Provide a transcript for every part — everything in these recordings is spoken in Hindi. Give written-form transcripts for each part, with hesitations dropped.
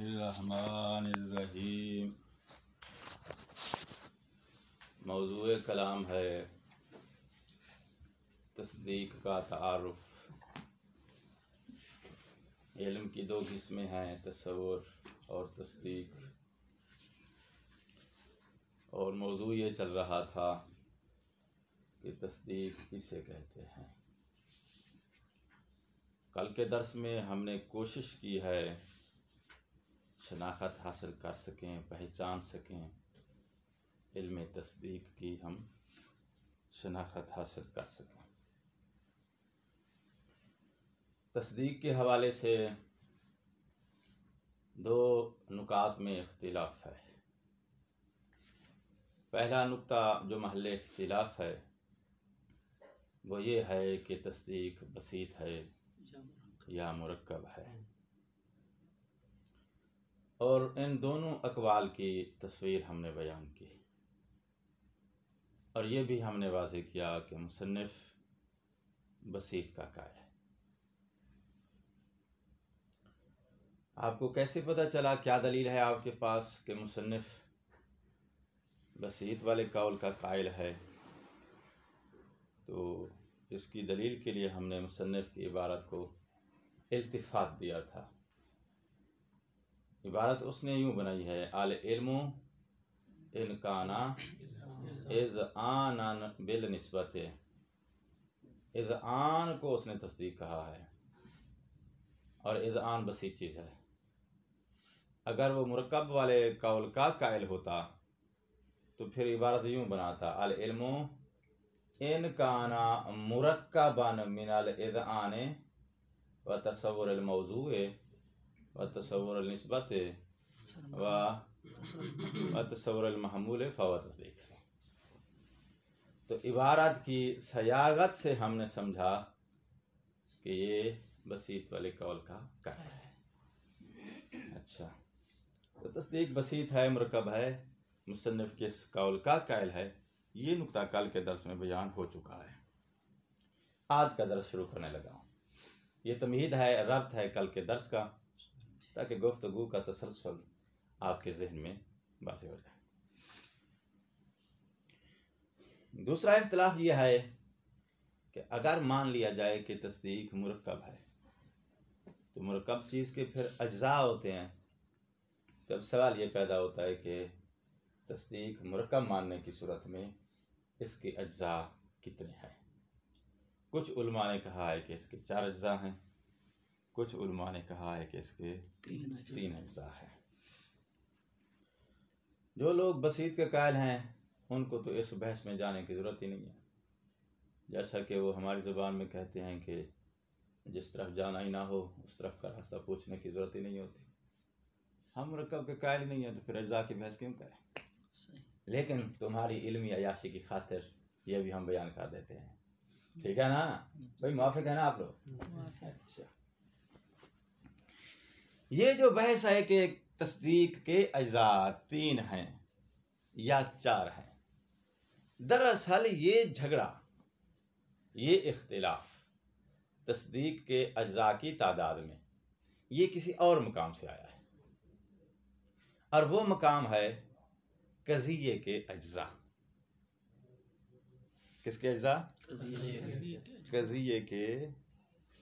बिस्मिल्लाहिर्रहमानिर्रहीम। मौज़ूए कलाम है तस्दीक का तारुफ़। इल्म की दो किस्में हैं, तसव्वुर और तस्दीक। और मौज़ू ये चल रहा था कि तस्दीक किसे कहते हैं। कल के दर्स में हमने कोशिश की है शनाख्त हासिल कर सकें, पहचान सकें, इल्म तस्दीक की हम शनाख्त हासिल कर सकें। तस्दीक के हवाले से दो नुकात में इख्तिलाफ है। पहला नुक्ता जो महल इख्तिलाफ है वो ये है कि तस्दीक बसीत है या मुरक्कब है, और इन दोनों अक़वाल की तस्वीर हमने बयान की। और ये भी हमने वाज़ेह किया कि मुसन्निफ़ बसीत का कायल है। आपको कैसे पता चला, क्या दलील है आपके पास कि मुसन्निफ़ बसीत वाले कौल का कायल है? तो इसकी दलील के लिए हमने मुसन्निफ़ की इबारत को इल्तिफ़ात दिया था। इबारत उसने यूँ बनाई है, अल इल्मु इन काना इज़ आनन बिल निस्बत। इज़ आन को उसने तस्दीक कहा है और इज़ आन बसीत चीज़ है। अगर वो मुरक्कब वाले कौल का कायल होता तो फिर इबारत यूँ बनाता, अल इल्मु इन काना मुरक्कबन मिनल इज़ आने व तसव्वुर अल मौज़ूए व तसव्वुर अल निस्बत व तसव्वुर अल महमूल फ़हुव तस्दीक। तो इबारत की सयागत से हमने समझा कि ये बसीत वाले कौल का कायल है। अच्छा, तो तस्दीक बसीत है, मुरक्कब है, मुसन्निफ़ किस कौल का कायल है, ये नुक्ता कल के दर्स में बयान हो चुका है। आज का दर्स शुरू करने लगा हूँ। ये तमहीद है, रब्त है कल के दर्स का, ताकि गुफ्तगू का तसलसल आपके जहन में वाज़ेह हो जाए। दूसरा इख्तिलाफ यह है कि अगर मान लिया जाए कि तस्दीक मुरक्कब है, तो मुरक्कब चीज़ के फिर अज्जा होते हैं। तब सवाल ये पैदा होता है कि तस्दीक मुरक्कब मानने की सूरत में इसके अज्जा कितने हैं। कुछ उलमा ने कहा है कि इसके 4 अज्जा हैं, कुछ उलमा ने कहा है कि इसके 3 अज्जा हैं। जो लोग बसीत के कायल हैं उनको तो इस बहस में जाने की ज़रूरत ही नहीं है। जैसा कि वो हमारी ज़ुबान में कहते हैं कि जिस तरफ जाना ही ना हो उस तरफ का रास्ता पूछने की ज़रूरत ही नहीं होती। हम मुरक्कब के कायल नहीं है तो फिर अज्जा की बहस क्यों करें। लेकिन तुम्हारी इल्मी अयाशी की खातिर ये भी हम बयान कर देते हैं, ठीक है ना भाई, मुआफ़िक है ना आप लोग। अच्छा, ये जो बहस है कि तस्दीक के अज्जा 3 हैं या 4 हैं, दरअसल ये झगड़ा, ये इख्तिलाफ तस्दीक के अज्जा की तादाद में ये किसी और मकाम से आया है, और वो मकाम है कज़िये के अज्जा। किसके अज्जा? कज़िये के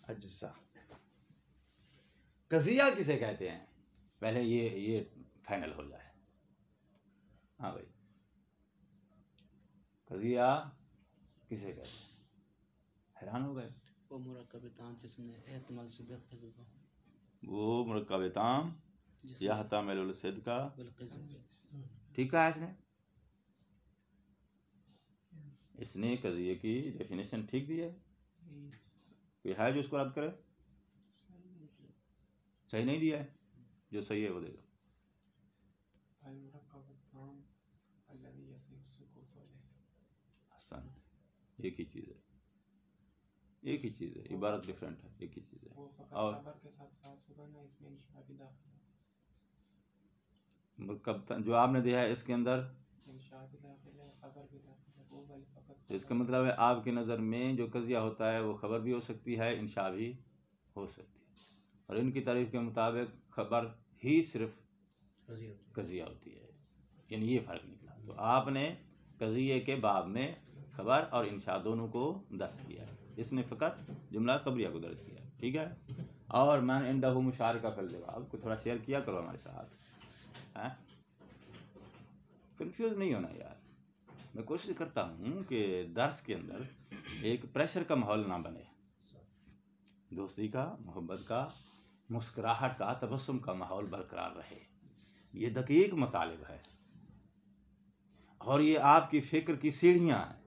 अज्जा। कज़िया किसे कहते हैं, पहले ये फाइनल हो जाए। हाँ भाई, कज़िया किसे कहते हैं? हैरान हो गए। वो मुरक्कब ताम जिसमें एहतमाल सिद्क़ फ़ज़ूक़ा, वो मुरक्कब ताम यहतमिलुल सिद्क़ा ठीक है। इसने कज़िये की डेफिनेशन ठीक दी है। कोई है जो उसको रद्द करे? सही नहीं दिया है, जो सही है वो दे दो। हसन, एक ही चीज़ है, एक ही चीज़ है, इबारत डिफरेंट है, एक ही चीज़ है। और मुरक्कब जो आपने दिया है इसके अंदर, तो इसका मतलब है आपकी नज़र में जो कज़िया होता है वो ख़बर भी हो सकती है, इंशा भी हो सकती है। और इनकी तारीफ़ के मुताबिक ख़बर ही सिर्फ कजिया होती है, यानी ये फ़र्क निकला। तो आपने कजिए के बाब में खबर और इंशा दोनों को दर्ज किया, इसने फ़कत जुमला खबरिया को दर्ज किया, ठीक है। और मैं इंदहु मुशारका कर जवाब को थोड़ा शेयर किया करो हमारे साथ, हैं, कंफ्यूज नहीं होना यार। मैं कोशिश करता हूँ कि दर्स के अंदर एक प्रेशर का माहौल ना बने, दोस्ती का, मोहब्बत का, मुस्कुराहट का, तबस्सुम का माहौल बरकरार रहे। ये दकीक मतालिब है और ये आपकी फ़िक्र की सीढ़ियाँ हैं।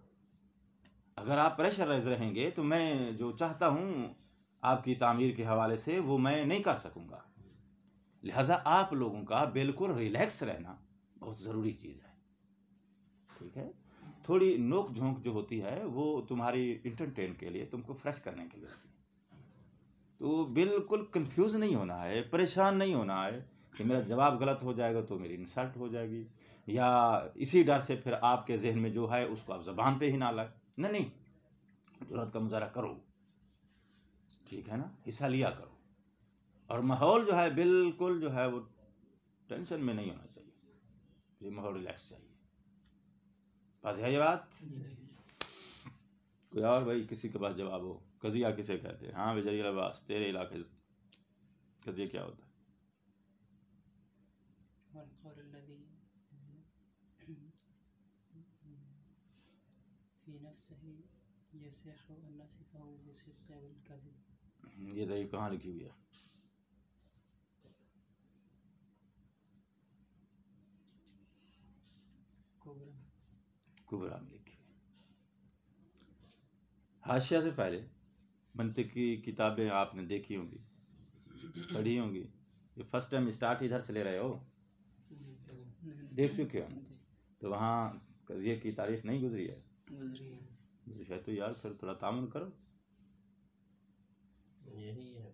अगर आप प्रेशराइज रहेंगे तो मैं जो चाहता हूँ आपकी तामीर के हवाले से वो मैं नहीं कर सकूँगा। लिहाजा आप लोगों का बिल्कुल रिलैक्स रहना बहुत ज़रूरी चीज़ है, ठीक है। थोड़ी नोक झोंक जो होती है वो तुम्हारी इंटरटेन के लिए, तुमको फ्रेश करने के लिए होती है। तो बिल्कुल कंफ्यूज नहीं होना है, परेशान नहीं होना है कि मेरा जवाब गलत हो जाएगा तो मेरी इंसल्ट हो जाएगी, या इसी डर से फिर आपके जहन में जो है उसको आप ज़बान पे ही ना लाए। नहीं, जुर्रत का मुजाहरा करो, ठीक है ना, हिस्सा लिया करो। और माहौल जो है बिल्कुल जो है वो टेंशन में नहीं होना चाहिए, ये माहौल रिलैक्स चाहिए। बस है ये बात। कोई और भाई किसी के पास जवाब हो? कजिया किसे कहते हैं? हाँ बेजरिया अब्बास, तेरे इलाके कजिया क्या होता है? ये रही कहाँ लिखी हुई है? कुबरा में लिखी हुई। हाशिया से पहले मंतिक की किताबें आपने देखी होंगी, पढ़ी होंगी। ये फर्स्ट टाइम स्टार्ट इधर से ले रहे हो, देख चुके हो, तो वहाँ कजिए की तारीफ नहीं गुजरी है? गुजरी है तो यार फिर थोड़ा तामुल करो। यही है,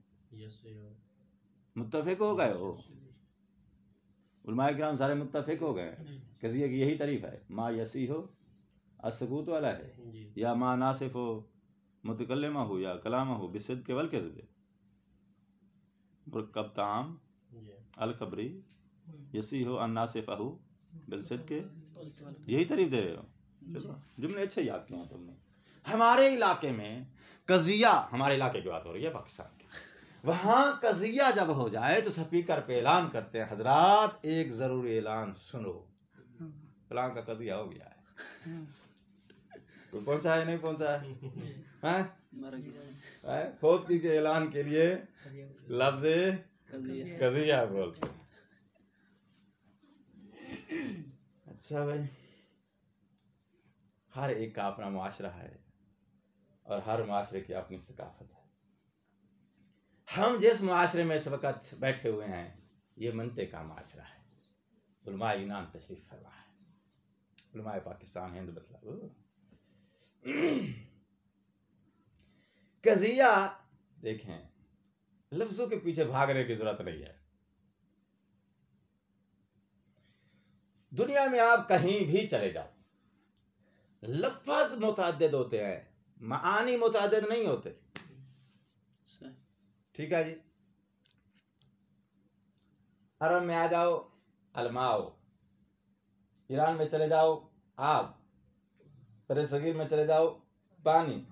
मुत्तफिक हो गए हो, उलमाए किराम सारे मुत्तफिक हो गए, कजिए की यही तारीफ है। मा यसी हो असकूत वाला है, या मा नासिफ हो मुतकल्लिमा हो, या कलामा हो बिसिद के वल कज़्ब, मुरक्कब ताम अल खबरी यसी हो अन्नासिफ हो बिलसिद के, यही तारीफ दे रहे हो। जुमले अच्छे याद किए हैं तुमने। हमारे इलाके में कजिया, हमारे इलाके की बात हो रही है पाकिस्तान की, वहाँ कजिया जब हो जाए तो स्पीकर पे ऐलान करते हैं, हजरात एक ज़रूरी ऐलान सुनो, फलां का कजिया हो गया है। तो पहुंचा है नहीं पहुंचा है? फौतगी के ऐलान के लिए लफ्ज़ कजिया बोलते। अच्छा भाई, हर एक का अपना मुआशरा है और हर मुआशरे की अपनी सकाफत है। हम जिस मुआशरे में इस वक्त बैठे हुए हैं ये मनते का मुआशरा है। उलमाए यूनान तशरीफ फरमा है, उलमाए पाकिस्तान हिंद बतला। कजिया देखें, लफ्जों के पीछे भागने की जरूरत नहीं है। दुनिया में आप कहीं भी चले जाओ, लफ्ज मुतअद्दिद होते हैं, मानी मुतअद्दिद नहीं होते, ठीक है जी। अरब में आ जाओ अलमाओ, ईरान में चले जाओ आब, बड़े सगीर में चले जाओ पानी,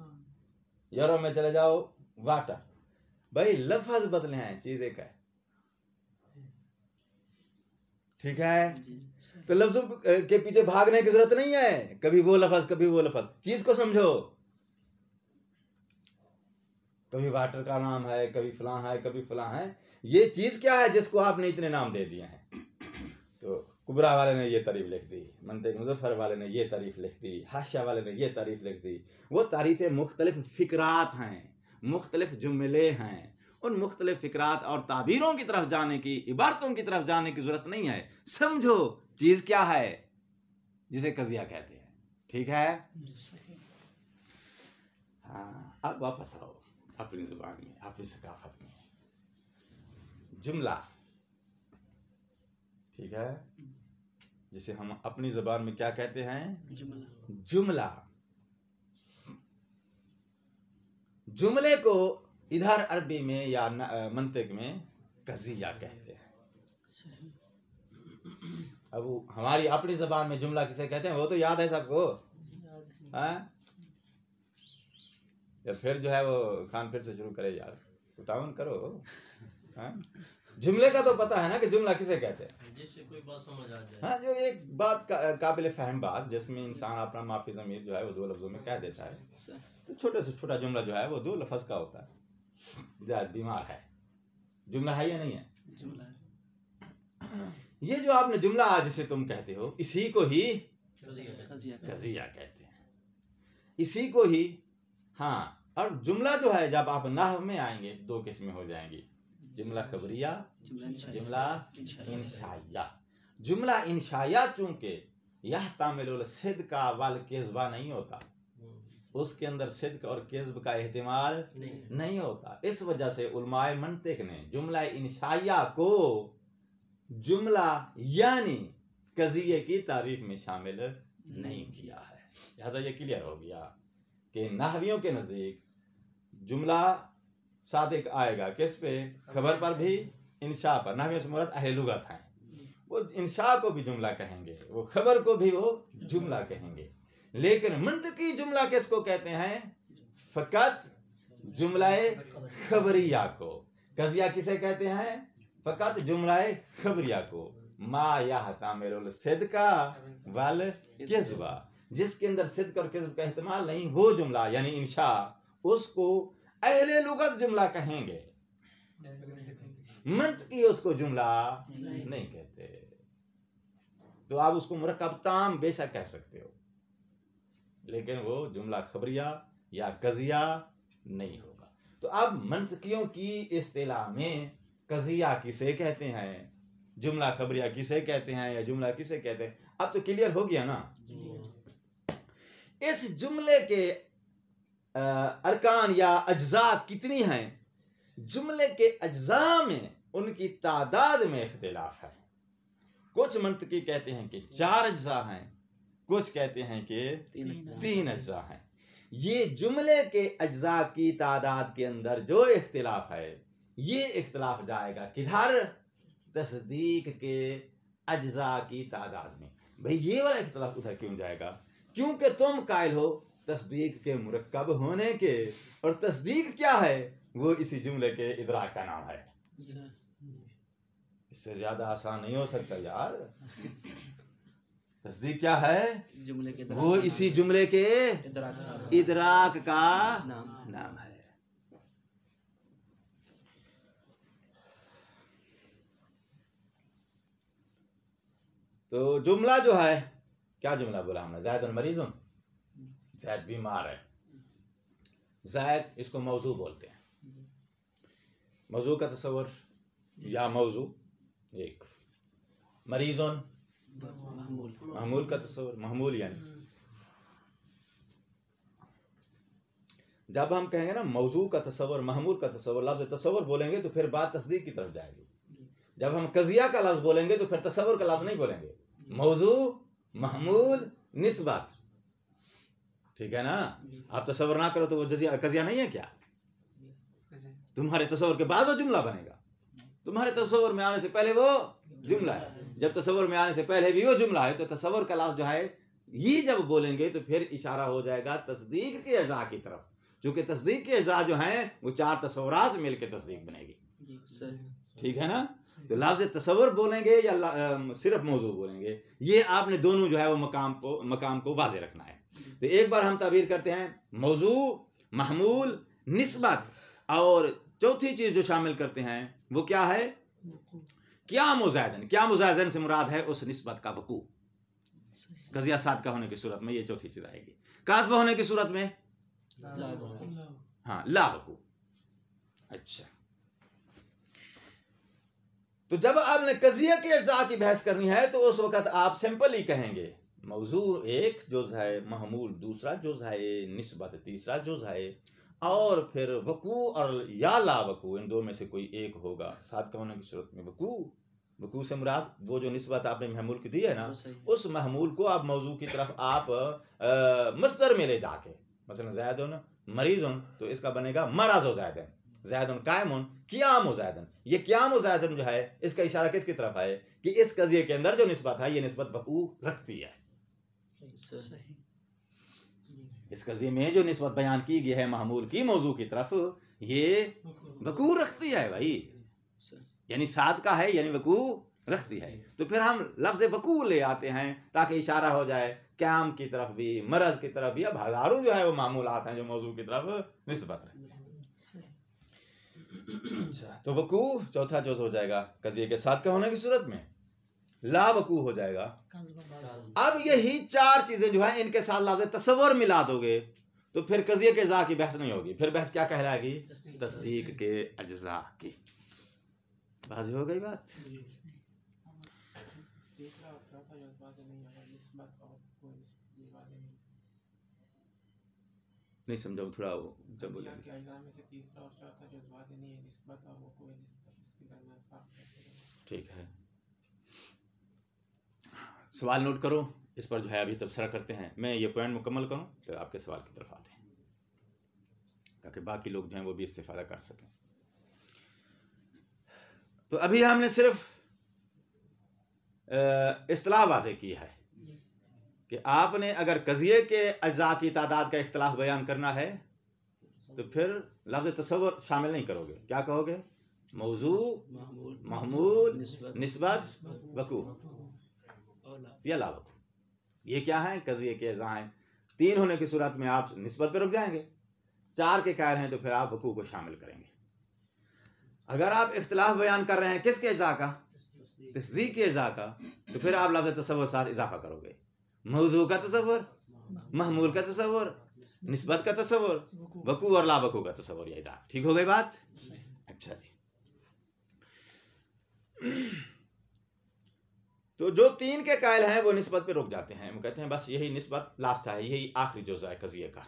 यूरोप में चले जाओ वाटर। भाई लफ्ज बदले हैं, चीज एक है, ठीक है। तो लफ्जों के पीछे भागने की जरूरत नहीं है, कभी वो लफ्ज कभी वो लफ्ज, चीज को समझो। कभी वाटर का नाम है, कभी फलां है, कभी फलां है, ये चीज क्या है जिसको आपने इतने नाम दे दिए हैं। तो कुबरा वाले ने ये तारीफ लिख दी, मंतिक मुज़फ़्फ़र वाले ने ये तारीफ लिख दी, हाशिया वाले ने ये तारीफ लिख दी। वो तारीफें मुख्तलिफ फ़िक्रात हैं, मुख्तलिफ जुमले हैं। उन मुख्तलिफ फ़िक्रात और ताबीरों की तरफ जाने की, इबारतों की तरफ जाने की ज़रूरत नहीं है। समझो चीज़ क्या है जिसे कजिया कहते हैं, ठीक है। हाँ, अब वापस आओ अपनी ज़ुबान में, अपनी सकाफत में। जुमला, ठीक है, जिसे हम अपनी ज़बान में क्या कहते हैं? जुमला। जुमले को इधर अरबी में या मंतिक में कजिया कहते हैं। अब वो हमारी अपनी जबान में जुमला किसे कहते हैं वो तो याद है सबको, हाँ? या फिर जो है वो खान फिर से शुरू करे यार, उतावन करो, हाँ? जुमले का तो पता है ना कि जुमला किसे कहते हैं, जिससे कोई बात समझ आ जाए। हाँ, जो एक बात काबिल फहम बात जिसमें इंसान अपना माफी ज़मीर जो है वो 2 लफ्जों में कह देता है। तो छोटे से छोटा जुमला जो है वो 2 लफ्ज का होता है। जायद बीमार है, जुमला है या नहीं है? जुमला है। ये जो आपने जुमला आज जिसे तुम कहते हो, इसी को ही कज़िया कहते हैं, इसी को ही, हाँ। और जुमला जो है जब आप नाहव में आएंगे 2 किस्में हो जाएंगी, जुमला खबरिया, जुमला इंशाइया। जुमला इंशाइया चूंकि यह तामिलुल सिद्का वल किज़्बा नहीं होता, उसके अंदर सिद्क और किज़्ब का एहतिमाल नहीं होता। इस वजह से उलमाए मंतिक ने जुमला इंशाइया को जुमला यानी कज़िये की तारीफ में शामिल नहीं किया है। लिहाजा ये क्लियर हो गया कि नाहवियों के नज़दीक जुमला सादिक आएगा किस पे? खबर पर भी, इंशा पर। नाहवियों से मुराद अहले लुगत हैं, वो इंशा को भी जुमला कहेंगे, वो खबर को भी वो जुमला कहेंगे। लेकिन मंतकी जुमला किसको कहते हैं? फ़कत जुमलाए खबरिया को। कज़िया किसे कहते हैं? फ़कत जुमलाए खबरिया को। मा यह तामिलुल सिद्का वल किज़्बा, जिसके अंदर सिद्क और किज़्ब का इस्तेमाल नहीं, वो जुमला यानी इंशा, उसको अहले लुगत जुमला कहेंगे, मंतकी उसको जुमला नहीं कहते। तो आप उसको मुरक्कब ताम बेशक कह सकते हो, लेकिन वो जुमला खबरिया या कज़िया नहीं होगा। तो अब मंतकियों की इस्तिलाह में कज़िया किसे कहते हैं, जुमला खबरिया किसे कहते हैं, या जुमला किसे कहते हैं, अब तो क्लियर हो गया ना। इस जुमले के अरकान या अज्जा कितनी हैं? जुमले के अज्जा में उनकी तादाद में इख्तिलाफ है। कुछ मंतकी कहते हैं कि 4 अज्जा हैं, कुछ कहते हैं कि 3 अज्जा हैं। ये जुमले के अज्जा की तादाद के अंदर जो इख्तिलाफ है, ये इख्तिलाफ जाएगा किधर? तस्दीक के अज्जा की तादाद में। भाई ये वाला इख्तिलाफ उधर क्यों जाएगा? क्योंकि तुम कायल हो तस्दीक के मुरक्कब होने के, और तस्दीक क्या है? वो इसी जुमले के इदराक का नाम है। इससे ज्यादा आसान नहीं हो सकता यार। तस्दीक क्या है? जुमले के वो इसी जुमले के इदराक का नाम है। तो जुमला जो है, क्या जुमला बोला हमने? ज़ैदुन मरीज़ुन, ज़ैद बीमार है। ज़ैद, इसको मौजू बोलते हैं। मौजू का तस्वर या मौजू एक, मरीज़ुन महमूल का तस्वर, महमूल यानी जब हम कहेंगे ना मौजू का तस्वर, महमूल का तस्वर, लफ्ज़ तस्वर बोलेंगे तो फिर बात तस्दीक की तरफ जाएगी। जब हम कज़िया का लफ्ज़ बोलेंगे तो फिर तस्वर का लफ्ज़ नहीं बोलेंगे। मौजू, महमूल, निस्बत, ठीक है ना? आप तस्वर ना करो तो वो कज़िया नहीं है क्या? तुम्हारे तस्वर के बाद वो जुमला बनेगा, तुम्हारे तस्वर में आने से पहले वो जुमला है। जब तस्वर में आने से पहले भी वो जुमला है, तो तस्वर का लफ्ज़ जो है ये जब बोलेंगे तो फिर इशारा हो जाएगा तस्दीक के अज़ा की तरफ, क्योंकि तस्दीक के अज़ा जो हैं वो 4 तस्वरात मिल के तस्दीक बनेगी। ठीक है ना? तो लफ्ज़ तस्वर बोलेंगे या सिर्फ मौजू बोलेंगे, ये आपने दोनों जो है वो मकाम को वाज़े रखना है। तो एक बार हम ताबीर करते हैं मौजू, महमूल, निस्बत, और चौथी चीज़ जो शामिल करते हैं वो क्या है? क्या मुज़ायदन। क्या मुज़ायदन से मुराद है उस निस्बत का वकू। कज़िया साद का होने की सूरत में ये चौथी चीज़ आएगी। कातब होने की सूरत में हाँ ला वकू। अच्छा, तो जब आपने कज़िया के अज़ा की बहस करनी है तो उस वक़्त आप सिंपल ही कहेंगे मौजू एक जुज़ है, महमूल दूसरा जुज़ है, निस्बत तीसरा जुज़ है, और फिर वकू और या ला वकू, इन दो में से कोई एक होगा। साथ का होने की सूरत में वकू से मुराद वो जो निस्बत आपने महमूल की दी है ना, उस महमूल को आप मौजू की तरफ आप मस्दर में ले जाके, मसलन ज़ैदुन मरीज़ुन, तो इसका बनेगा मराज़ो ज़ैदन। ज़ैदुन कायमुन क़ियाम ज़ैदुन। ये क़ियाम ज़ैदुन जो है इसका इशारा किसकी तरफ है कि इस कज़िये के अंदर जो निस्बत है ये निस्बत वक़ू रखती है। सही। इस कज़िये में जो निस्बत बयान की गई है महमूल की मौजू की तरफ ये वक़ू रखती है भाई, यानी साद का है यानी वक़ू रखती है। तो फिर हम लफ्ज़ वक़ू ले आते हैं ताकि इशारा हो जाए क़याम की तरफ भी, मरज़ की तरफ भी। अब हज़ारों जो है वो मामूलात हैं जो मौजू की तरफ निस्बत रखते हैं। अच्छा, तो वक़ू चौथा जुज़ हो जाएगा कज़िये के साथ का होने की सूरत में ला वक़ू हो जाएगा। अब यही चार चीज़ें जो है इनके साथ लफ्ज़ तसव्वुर मिला दोगे तो फिर कज़िये के ज़ा की बहस नहीं होगी। फिर बहस क्या कहलाएगी? तस्दीक के अज्ज़ा की। बाज़ हो गई बात। नहीं समझा थोड़ा वो जब बोले ठीक है। सवाल नोट करो, इस पर जो है अभी तबसरा करते हैं। मैं ये पॉइंट मुकम्मल करूं तो आपके सवाल की तरफ आते हैं ताकि बाकी लोग जो हैं वो भी इस्तेफादा कर सकें। तो अभी हमने सिर्फ इस्तिलाह वाज़े की है कि आपने अगर कज़िये के अज्जा की तादाद का इख्तिलाफ बयान करना है तो फिर लफ्ज़ तसव्वुर शामिल नहीं करोगे। क्या कहोगे? मौजू, महमूल, निस्बत, वक़ू या ला वक़ू। ये क्या है? कज़िये के अज्जा हैं। 3 होने की सूरत में आप निस्बत पे रुक जाएंगे, 4 के कायल हैं तो फिर आप वक़ू को शामिल करेंगे। अगर आप इख्तिलाफ बयान कर रहे हैं किसके अज्जा का? तस्दीक के अज्जा का, तो फिर आप लफ्ज़ तसव्वुर साथ इजाफा करोगे। मौजू का तसव्वुर, महमूल का तसव्वुर, निस्बत का तसव्वुर, वक़ू और ला वक़ू का तसव्वुर। ये ठीक हो गई बात? अच्छा जी। तो जो 3 के कायल हैं वो निस्बत पे रुक जाते हैं। वो कहते हैं बस यही निस्बत लास्ट है, यही आखिरी जुज़ है कज़िये का।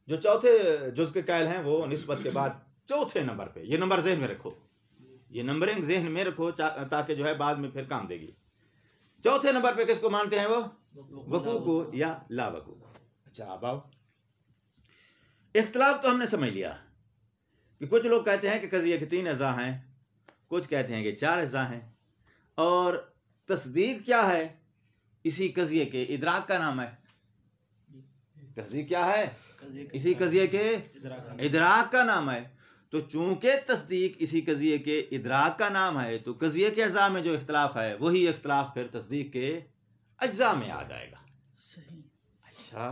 जो चौथे जुज़ के कायल हैं वो निस्बत के बाद चौथे नंबर पे, ये नंबर ज़हन में रखो, ये नंबरिंग ज़हन में रखो ताकि जो है बाद में फिर काम देगी। चौथे नंबर पे किसको मानते हैं वो? वक़ू को या ला वक़ू को। अच्छा अब आओ, इख्तिलाफ तो हमने समझ लिया कि कुछ लोग कहते हैं कि कज़िये के 3 अज़ा हैं, कुछ कहते हैं कि 4 अज़ा हैं। और तस्दीक क्या है? इसी कज़िये के इदराक का नाम है। तस्दीक क्या है? इसी कज़िये के इदराक का नाम है। तो चूंकि तस्दीक इसी कज़िये के इदराक का नाम है तो कज़िये के अज़ा में जो इख्तिलाफ है वही इख्तिलाफ फिर तस्दीक के अज्जा में आ जाएगा। सही। अच्छा,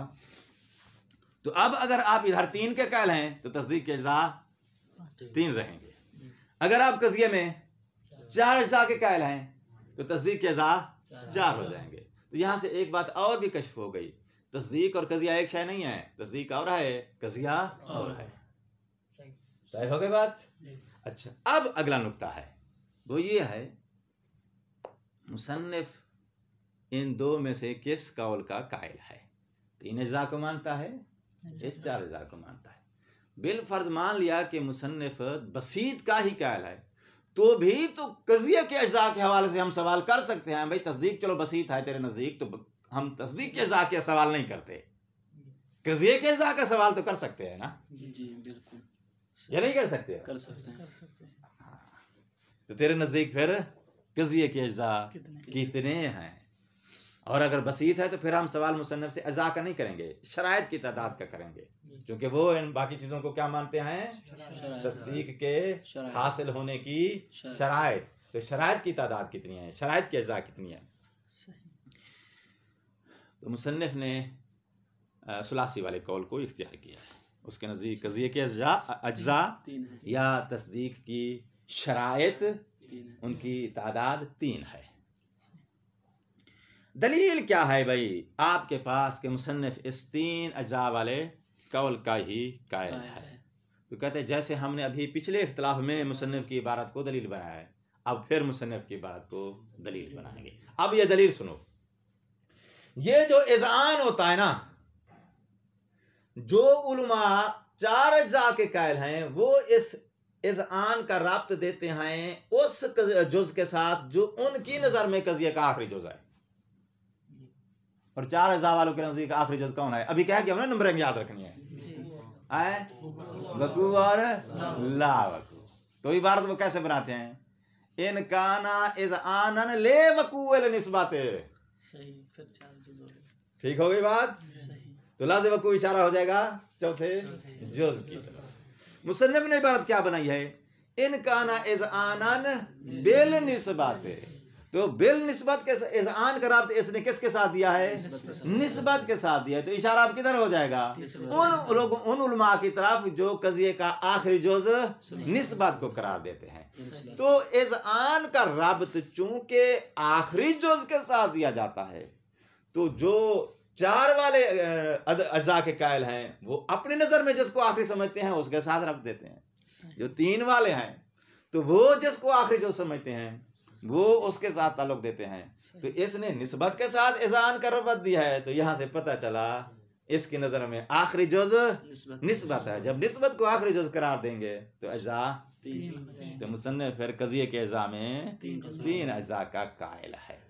तो अब अगर आप इधर 3 के कायल हैं तो तस्दीक के अज्जा 3 रहेंगे। अगर आप कज़िये में 4 अज्जा के कायल हैं तो तस्दीक के अज्जा 4 हो जाएंगे। तो यहाँ से एक बात और भी कश्फ हो गई, तस्दीक और कज़िया एक शय नहीं है, तस्दीक और है, कज़िया और है। तय हो गई बात? अच्छा, अब अगला नुक्ता है वो ये है, मुसन्निफ इन 2 में से किस कौल का कायल है? 3 अज्जा को मानता है, 4 अज्जा को मानता है। बिल फर्ज मान लिया कि मुसन्निफ बसीत का ही कायल है तो भी तो कज़िये के अज्जा के हवाले से हम सवाल कर सकते हैं। भाई तस्दीक चलो बसीत है तेरे नज़दीक, तो हम तस्दीक के अज्जा के सवाल नहीं करते, कज़िये के अज्जा का सवाल तो कर सकते हैं ना? जी बिल्कुल। ये नहीं कर सकते? कर सकते हैं। तो तेरे नज़दीक फिर कज़िये के अज्जा कितने हैं? और अगर बसीत है तो फिर हम सवाल मुसन्निफ से अज़ा का नहीं करेंगे, शराइत की तादाद का करेंगे, क्योंकि वो इन बाकी चीज़ों को क्या मानते हैं? तस्दीक के हासिल होने की शराइत। तो शराइत की तादाद कितनी है, शराइत के अज़ा कितनी है? तो मुसन्निफ ने सुलासी वाले कौल को इख्तियार किया है। उसके नज़दीक कज़िये के अज्जा या तस्दीक की शराइत उनकी तादाद 3 है। दलील क्या है भाई आपके पास कि मुसन्निफ इस 3 अज्जा वाले कौल का ही कायल है? तो कहते हैं जैसे हमने अभी पिछले इख्तिलाफ में मुसन्निफ की इबारत को दलील बनाया है, अब फिर मुसन्निफ की इबारत को दलील बनाएंगे। अब ये दलील सुनो, ये जो इज़आन होता है ना, जो उलमा 4 अज्जा के कायल हैं वो इस इज़आन का राब्त देते हैं उस जुज़ के साथ जो उनकी नज़र में कज़िये का आखिरी जुज़ है। और 4 अज्जा वालों के नज़दीक आखिरी जुज़ कौन है? अभी क्या किया हमने, नंबरिंग याद रखनी है। आए वकू और ला वकू। तो इबारत वो कैसे बनाते हैं? इन काना इज आनन ले वकू एल निस्बते। सही, फिर 4 जुज हो गए। ठीक हो गई बात? सही। तो लाज़िम वकू इशारा हो जाएगा चौथे जुज की तरफ। मुसन्निफ ने इबारत क्या बनाई है? इन काना इज आनन बिल निस्बते। तो बिल निस्बत के इज आन का राब्ता इसने किसके साथ दिया है? निस्बत के साथ दिया है। तो इशारा अब किधर हो जाएगा? उन लोगों उन उलमा की तरफ जो कज़िये का आखिरी जुज निस्बत को करार देते हैं। तो इज आन का रब्त चूंकि आखिरी जुज के साथ दिया जाता है, तो जो 4 वाले अज्जा के कायल हैं वो अपनी नजर में जिसको आखिरी समझते हैं उसके साथ रख देते हैं। जो 3 वाले हैं तो वो जिसको आखिरी जुज समझते हैं वो उसके साथ ताल्लुक देते हैं। तो इसने निस्बत के साथ इज़ान का रब्त दिया है। तो यहां से पता चला इसकी नजर में आखिरी जुज निस्बत है। जब निस्बत को आखिरी जुज करार देंगे तो अज्जा 3। तो मुसन्निफ फिर कज़िये के अज्जा में 3 अज्जा का कायल है।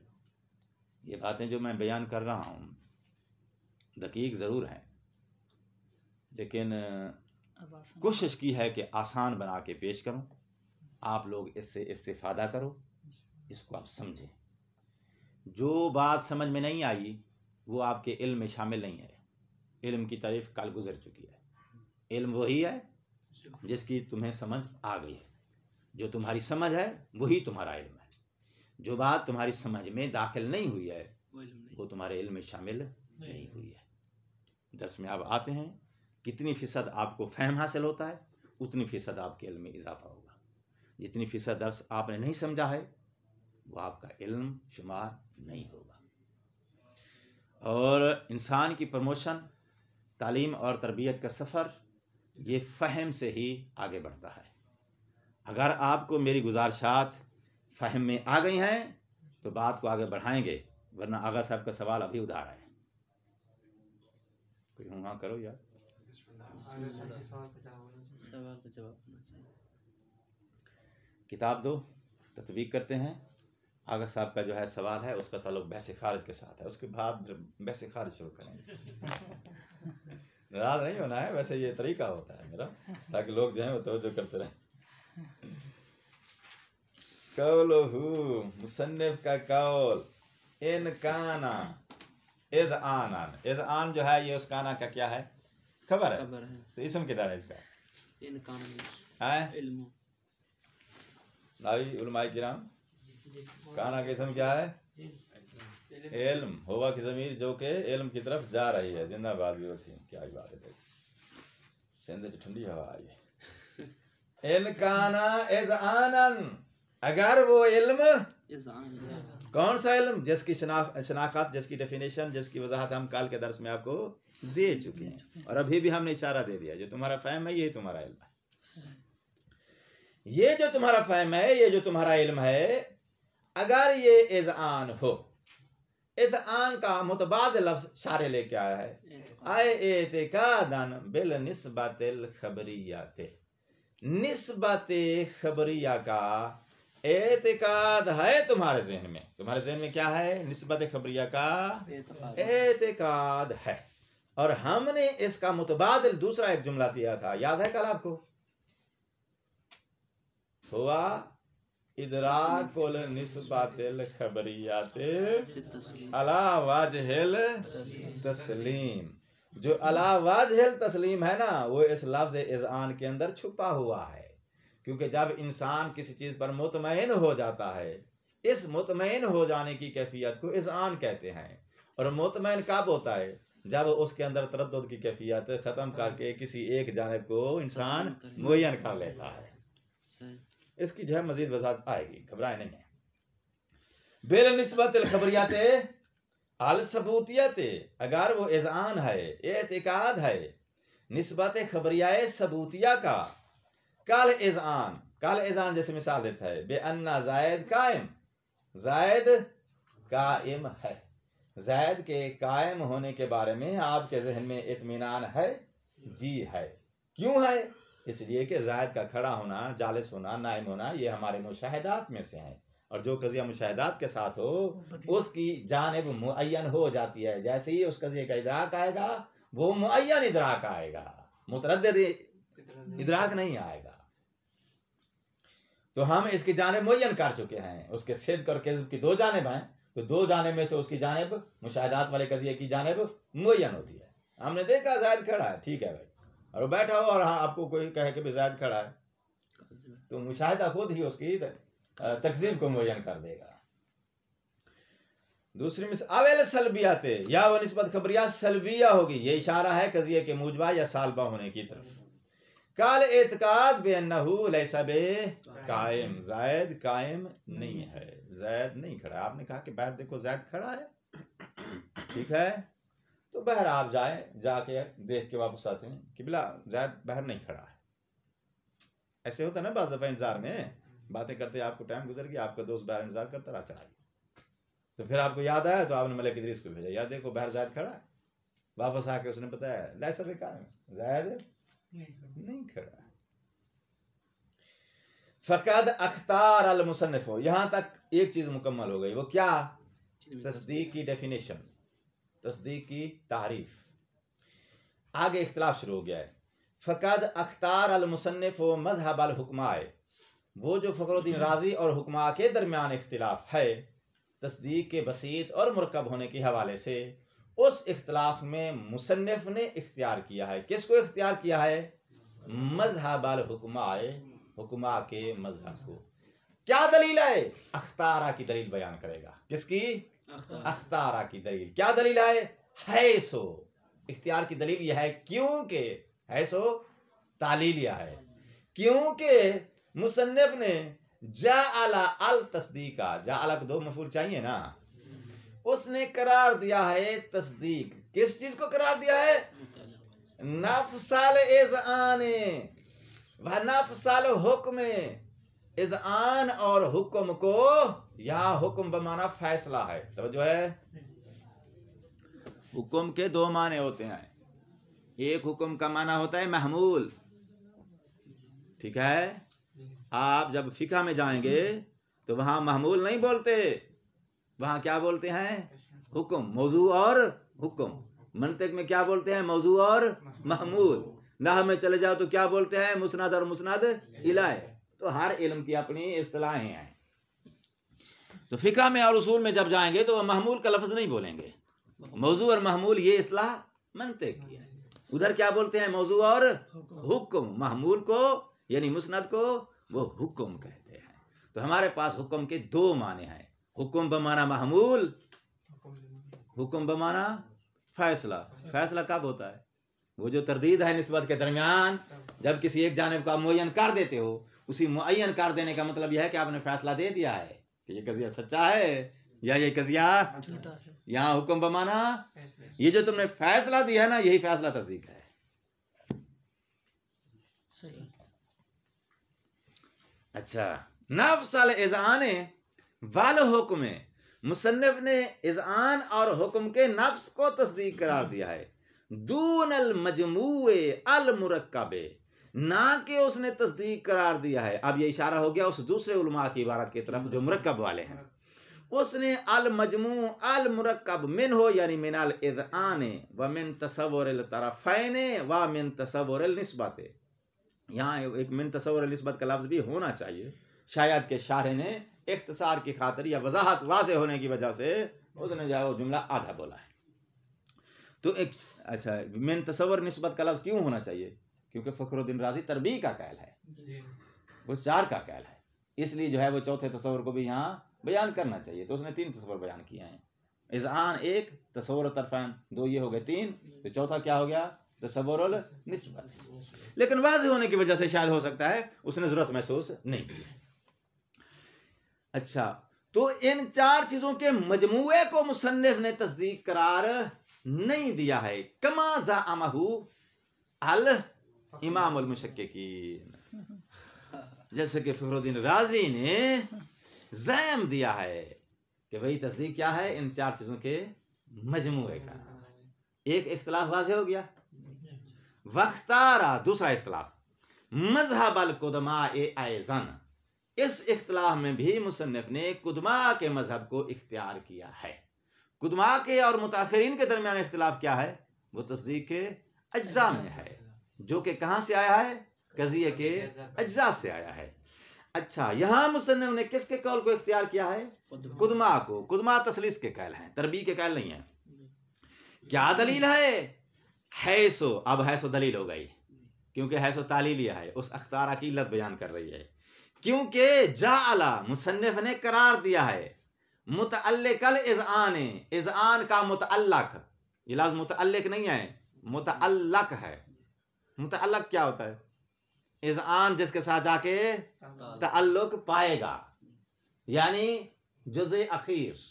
ये बातें जो मैं बयान कर रहा हूँ दकीक ज़रूर हैं, लेकिन कोशिश की है कि आसान बना के पेश करूँ। आप लोग इससे इस्तिफ़ादा करो, इसको आप समझें। जो बात समझ में नहीं आई वो आपके इल्म में शामिल नहीं है। इल्म की तारीफ़ कल गुजर चुकी है। इल्म वही है जिसकी तुम्हें समझ आ गई है। जो तुम्हारी समझ है वही तुम्हारा इल्म है। जो बात तुम्हारी समझ में दाखिल नहीं हुई है वो तुम्हारे इल्म में शामिल नहीं हुई है। दस में अब आते हैं, कितनी फ़ीसद आपको फ़हम हासिल होता है उतनी फ़ीसद आपके इल्म में इजाफा होगा। जितनी फ़ीसद दर्स आपने नहीं समझा है वो आपका इल्म शुमार नहीं होगा। और इंसान की प्रमोशन, तालीम और तरबियत का सफ़र ये फ़हम से ही आगे बढ़ता है। अगर आपको मेरी गुजारिशात फ़हम में आ गई हैं तो बात को आगे बढ़ाएंगे, वरना आगा साहब का सवाल अभी उधार है। कोई हाँ करो यार। सवाल का जवाब होना चाहिए। किताब दो, तत्वीक करते हैं। आगा साहब का जो है सवाल है उसका ताल्लुक बहस खारिज के साथ है। उसके बाद बहस खारिज शुरू करेंगे। नाराज नहीं होना है, वैसे ये तरीका होता है मेरा, ताकि लोग जो है वो तवज्जो करते रहें। कौलहू, मुसन्निफ का कौल, इन काना इद आनन। इज आन जो है ये उस काना का क्या है? खबर है। तो इसम किधर है इसका? इन कान है इल्म नावी उलमाए किराम, काना का इसम क्या है? इल्म। होवा की ज़मीर जो के इल्म की तरफ जा रही है। जिंदाबाद भी वसी, क्या ही बात है। सिंध की ठंडी हवा आई है। इन काना इज आनन, अगर वो इल्म, कौन सा इल्म? जिसकी शनाख्त, जिसकी डेफिनेशन, जिसकी वजाहत हम कल के दर्स में आपको दे चुके हैं और अभी भी हमने इशारा दे दिया। जो तुम्हारा फ़हम है यही तुम्हारा इल्म है। ये जो तुम्हारा फ़हम है, ये जो तुम्हारा इल्म है, अगर ये इज़आन हो, इज़आन का मुतबादिल लफ्ज़ शारे लेके आया है, आए एतिकादन बिल निस्बतिल खबरियाते। निस्बते खबरिया का एतिकाद है तुम्हारे ज़हन में। तुम्हारे ज़हन में क्या है? निस्बत खबरिया का एतिकाद है। और हमने इसका मुतबादिल दूसरा एक जुमला दिया था, याद है कल आपको? हुआ इदराकुल निस्बतिल खबरियाते अला वजहिल तस्लीम। जो अला वजहिल तस्लीम है ना, वो इस लफ्ज़ इज़आन के अंदर छुपा हुआ है। क्योंकि जब इंसान किसी चीज़ पर मुतमईन हो जाता है, इस मुतमईन हो जाने की कैफियत को इज़आन कहते हैं। और मुतमईन कब होता है? जब उसके अंदर तरद्दुद की कैफियत ख़त्म करके किसी एक जानिब को इंसान मुअय्यन कर लेता है। इसकी जो है मजीद वजाहत आएगी, घबराए नहीं है। बिल निस्बतिल खबरियाते अल सबूतियते, अगर वो इज़आन है, एतिकाद है निस्बत खबरियाए सबूतिया का, कल इज़आन जैसे मिसाल देता है, बे अन्ना जायद कायम, जायद कायम है। जायद के कायम होने के बारे में आपके जहन में इत्मीनान है? जी है। क्यों है? इसलिए कि जायद का खड़ा होना, जालिस होना, नाइम होना ये हमारे मुशाहिदात में से हैं। और जो कज़िया मुशाहिदात के साथ हो उसकी जानिब मुअय्यन हो जाती है। जैसे ही उस कज़िये का इदराक आएगा वो मुअय्यन इदराक आएगा। मुतरद्दिद इदराक नहीं आएगा। तो हम इसकी जानिब मुअय्यन कर चुके हैं, उसके सिद्क और किज़्ब की दो जानिब हैं, तो दो जानिब में से उसकी जानिब मुशाहिदात वाले कज़िये की जानिब मुअय्यन होती है। हमने देखा ज़ैद खड़ा है, ठीक है भाई, और वो बैठा हो और हाँ आपको कोई कहे कि ज़ैद खड़ा है, तो मुशाहिदा खुद ही उसकी तकज़ीब को मुअय्यन कर देगा। दूसरी मिसाल अवेल सलबियाते, या वह निस्बत खबरिया सलबिया होगी, ये इशारा है कज़िये के मूजबा या सालबा होने की तरफ। काल एतकाद बेअन्नहु लैसा बे कायम, ज़ैद कायम नहीं है, ज़ैद नहीं खड़ा। आपने कहा कि बाहर देखो ज़ैद खड़ा है, ठीक है, तो बाहर आप जाके देख के वापस आते हैं कि बिला ज़ैद बाहर नहीं खड़ा है। ऐसे होता ना बाज़ दफ़ा इंतजार में बातें करते, आपको टाइम गुजर गया, आपका दोस्त बाहर इंतजार करता रहा, चला गया, तो फिर आपको याद आया तो आपने मलिक इदरीस को भेजा, यार देखो बाहर ज़ैद खड़ा है। वापस आके उसने बताया लैसा बे कायम, ज़ैद नहीं खड़ा। फ़क़द अख्तार अल मुसन्निफ़, यहां तक एक चीज मुकम्मल हो गई, वो क्या? तस्दीक की डेफिनेशन, तस्दीक की तारीफ। आगे इख्तिलाफ शुरू हो गया है। फ़क़द अख्तार अल मुसन्निफ़ मज़हब अल हुक्माए, वो जो फ़खरुद्दीन राज़ी और हुक्मा के दरमियान इख्तिलाफ है तस्दीक के बसीत और मुरक्कब होने के हवाले से, उस इख्तिलाफ में मुसन्निफ ने इख्तियार किया है, किसको इख्तियार किया है? मज़हब अल हुक्माए, हुक्मा के मज़हब को। क्या दलील है? अख्तारा की दलील बयान करेगा। किसकी? अख्तारा की दलील। क्या दलील है सो, इख्तियार की दलील यह है क्योंकि है सो तालीलिया है, क्योंकि मुसन्निफ ने जाअला अल तस्दीका, जाअला को दो मफूल चाहिए ना, उसने करार दिया है तस्दीक। किस चीज को करार दिया है? नफ्सल इज़आने व नफ्सल हुक्म, इज़आन और हुक्म को, यहाँ हुक्म बमाना फैसला है, तवज्जो है। हुक्म के दो माने होते हैं, एक हुक्म का माना होता है महमूल, ठीक है। आप जब फिका में जाएंगे तो वहां महमूल नहीं बोलते, वहां क्या बोलते हैं? हुक्म, मौजू और हुक्म। मंतिक में क्या बोलते हैं? मौजू और महमूल। नाह में चले जाओ तो क्या बोलते हैं? मुस्नद और मुस्नद इलाय। तो हर इल्म की अपनी इस्तिलाहें हैं। तो फिका में और उसूल में जब जाएंगे तो वह महमूल का लफ्ज नहीं बोलेंगे, मौजू और महमूल ये इस्तिलाह मंतिक की है। उधर क्या बोलते हैं? मौजू और हुक्म। महमूल को यानी मुस्नद को वो हुक्म कहते हैं। तो हमारे पास हुक्म के दो माने हैं, हुक्म बमाना महमूल, हुक्म बमाना फैसला। फैसला कब होता है? वो जो तरदीद है निस्बत के दरमियान, जब किसी एक जानिब को आप मुअय्यन कर देते हो, उसी मुअय्यन कर देने का मतलब यह है कि आपने फैसला दे दिया है कि ये कज़िया सच्चा है या ये कज़िया झूठा है। यहाँ हुक्म बमाना ये जो तुमने फैसला दिया है ना, यही फैसला तस्दीक है। अच्छा, नफ्सल इज़आने वाल हुक्म, मुसन्निफ ने इज़आन और हुक्म के नफ्स को तस्दीक करार दिया है। दून अल मजमूए अल मुरक्कबे, ना कि उसने तस्दीक करार दिया है। अब ये इशारा हो गया उस दूसरे उलमा की इबारत की तरफ जो मुरक्कब वाले हैं। उसने अल मजमू अल मुरक्कब मिन हो यानी मिन अल इज़आने व मिन तसव्वुर अल तरफ़ैने व मिन तसव्वुर अल निस्बते, यहाँ एक मिन तसव्वुर अल निस्बत का लफ्ज़ भी होना चाहिए, शायद के शारे ने इख्तिसार की खातिर या वजाहत वाज़े होने की वजह से उसने जो जुमला आधा बोला है। तो एक अच्छा, मिन तसव्वुर निस्बत का लफ्ज़ क्यों होना चाहिए? क्योंकि फ़खरुद्दीन राज़ी तरबी का कैल है, वो चार का कैल है, इसलिए जो है वो चौथे तसव्वुर को भी यहाँ बयान करना चाहिए। तो उसने तीन तसव्वुर बयान किए हैं, इज़आन एक, तसव्वुर तरफ़ैन दो, ये हो गए तीन, तो चौथा क्या हो गया? तसव्वुरुल निस्बत। लेकिन वाज़ेह होने की वजह से शायद हो सकता है उसने ज़रूरत महसूस नहीं की। अच्छा, तो इन चार चीज़ों के मजमूए को मुसन्निफ ने तस्दीक करार नहीं दिया है। कमा ज़अमहु अल इमामुल मुशक्किकीन, जैसे कि फ़खरुद्दीन राज़ी ने ज़ैम दिया है कि भाई तस्दीक क्या है? इन चार चीज़ों के मजमूए का। एक इख्तिलाफ वाज़ेह हो गया। वख्तारा, दूसरा इख्तिलाफ मज़हब अल कुदमा ए आयज़न, इस इख्तिलाफ में भी मुसन्निफ ने कुदमा के मज़हब को इख्तियार किया है। कुदमा के और मुताखिरीन के दरमियान इख्तिलाफ क्या है? वो तस्दीक के अज्जा में है। जो कि कहाँ से आया है? कजिए के अज्जा से आया है। अच्छा, यहाँ मुसन्निफ ने किसके कौल को इख्तियार किया है? कुदमा को। कुदमा तसलीस के कैल हैं, तरबी के कैल नहीं है। क्या दलील है सो, अब है सो दलील हो गई, क्योंकि है सो तालीलिया है, उस अख्तार की इल्लत बयान कर रही है। क्योंकि जाअला मुसन्निफ ने करार दिया है मुतअल्लिकल इज़आन, इज़आन का मुतअल्लक, ये लफ्ज़ मुतअल्लिक नहीं है, मुतअल्लक है। मुतअल्लक क्या होता है? इज़आन जिसके साथ जाके तअल्लुक पाएगा, यानी जुज़े अखीर।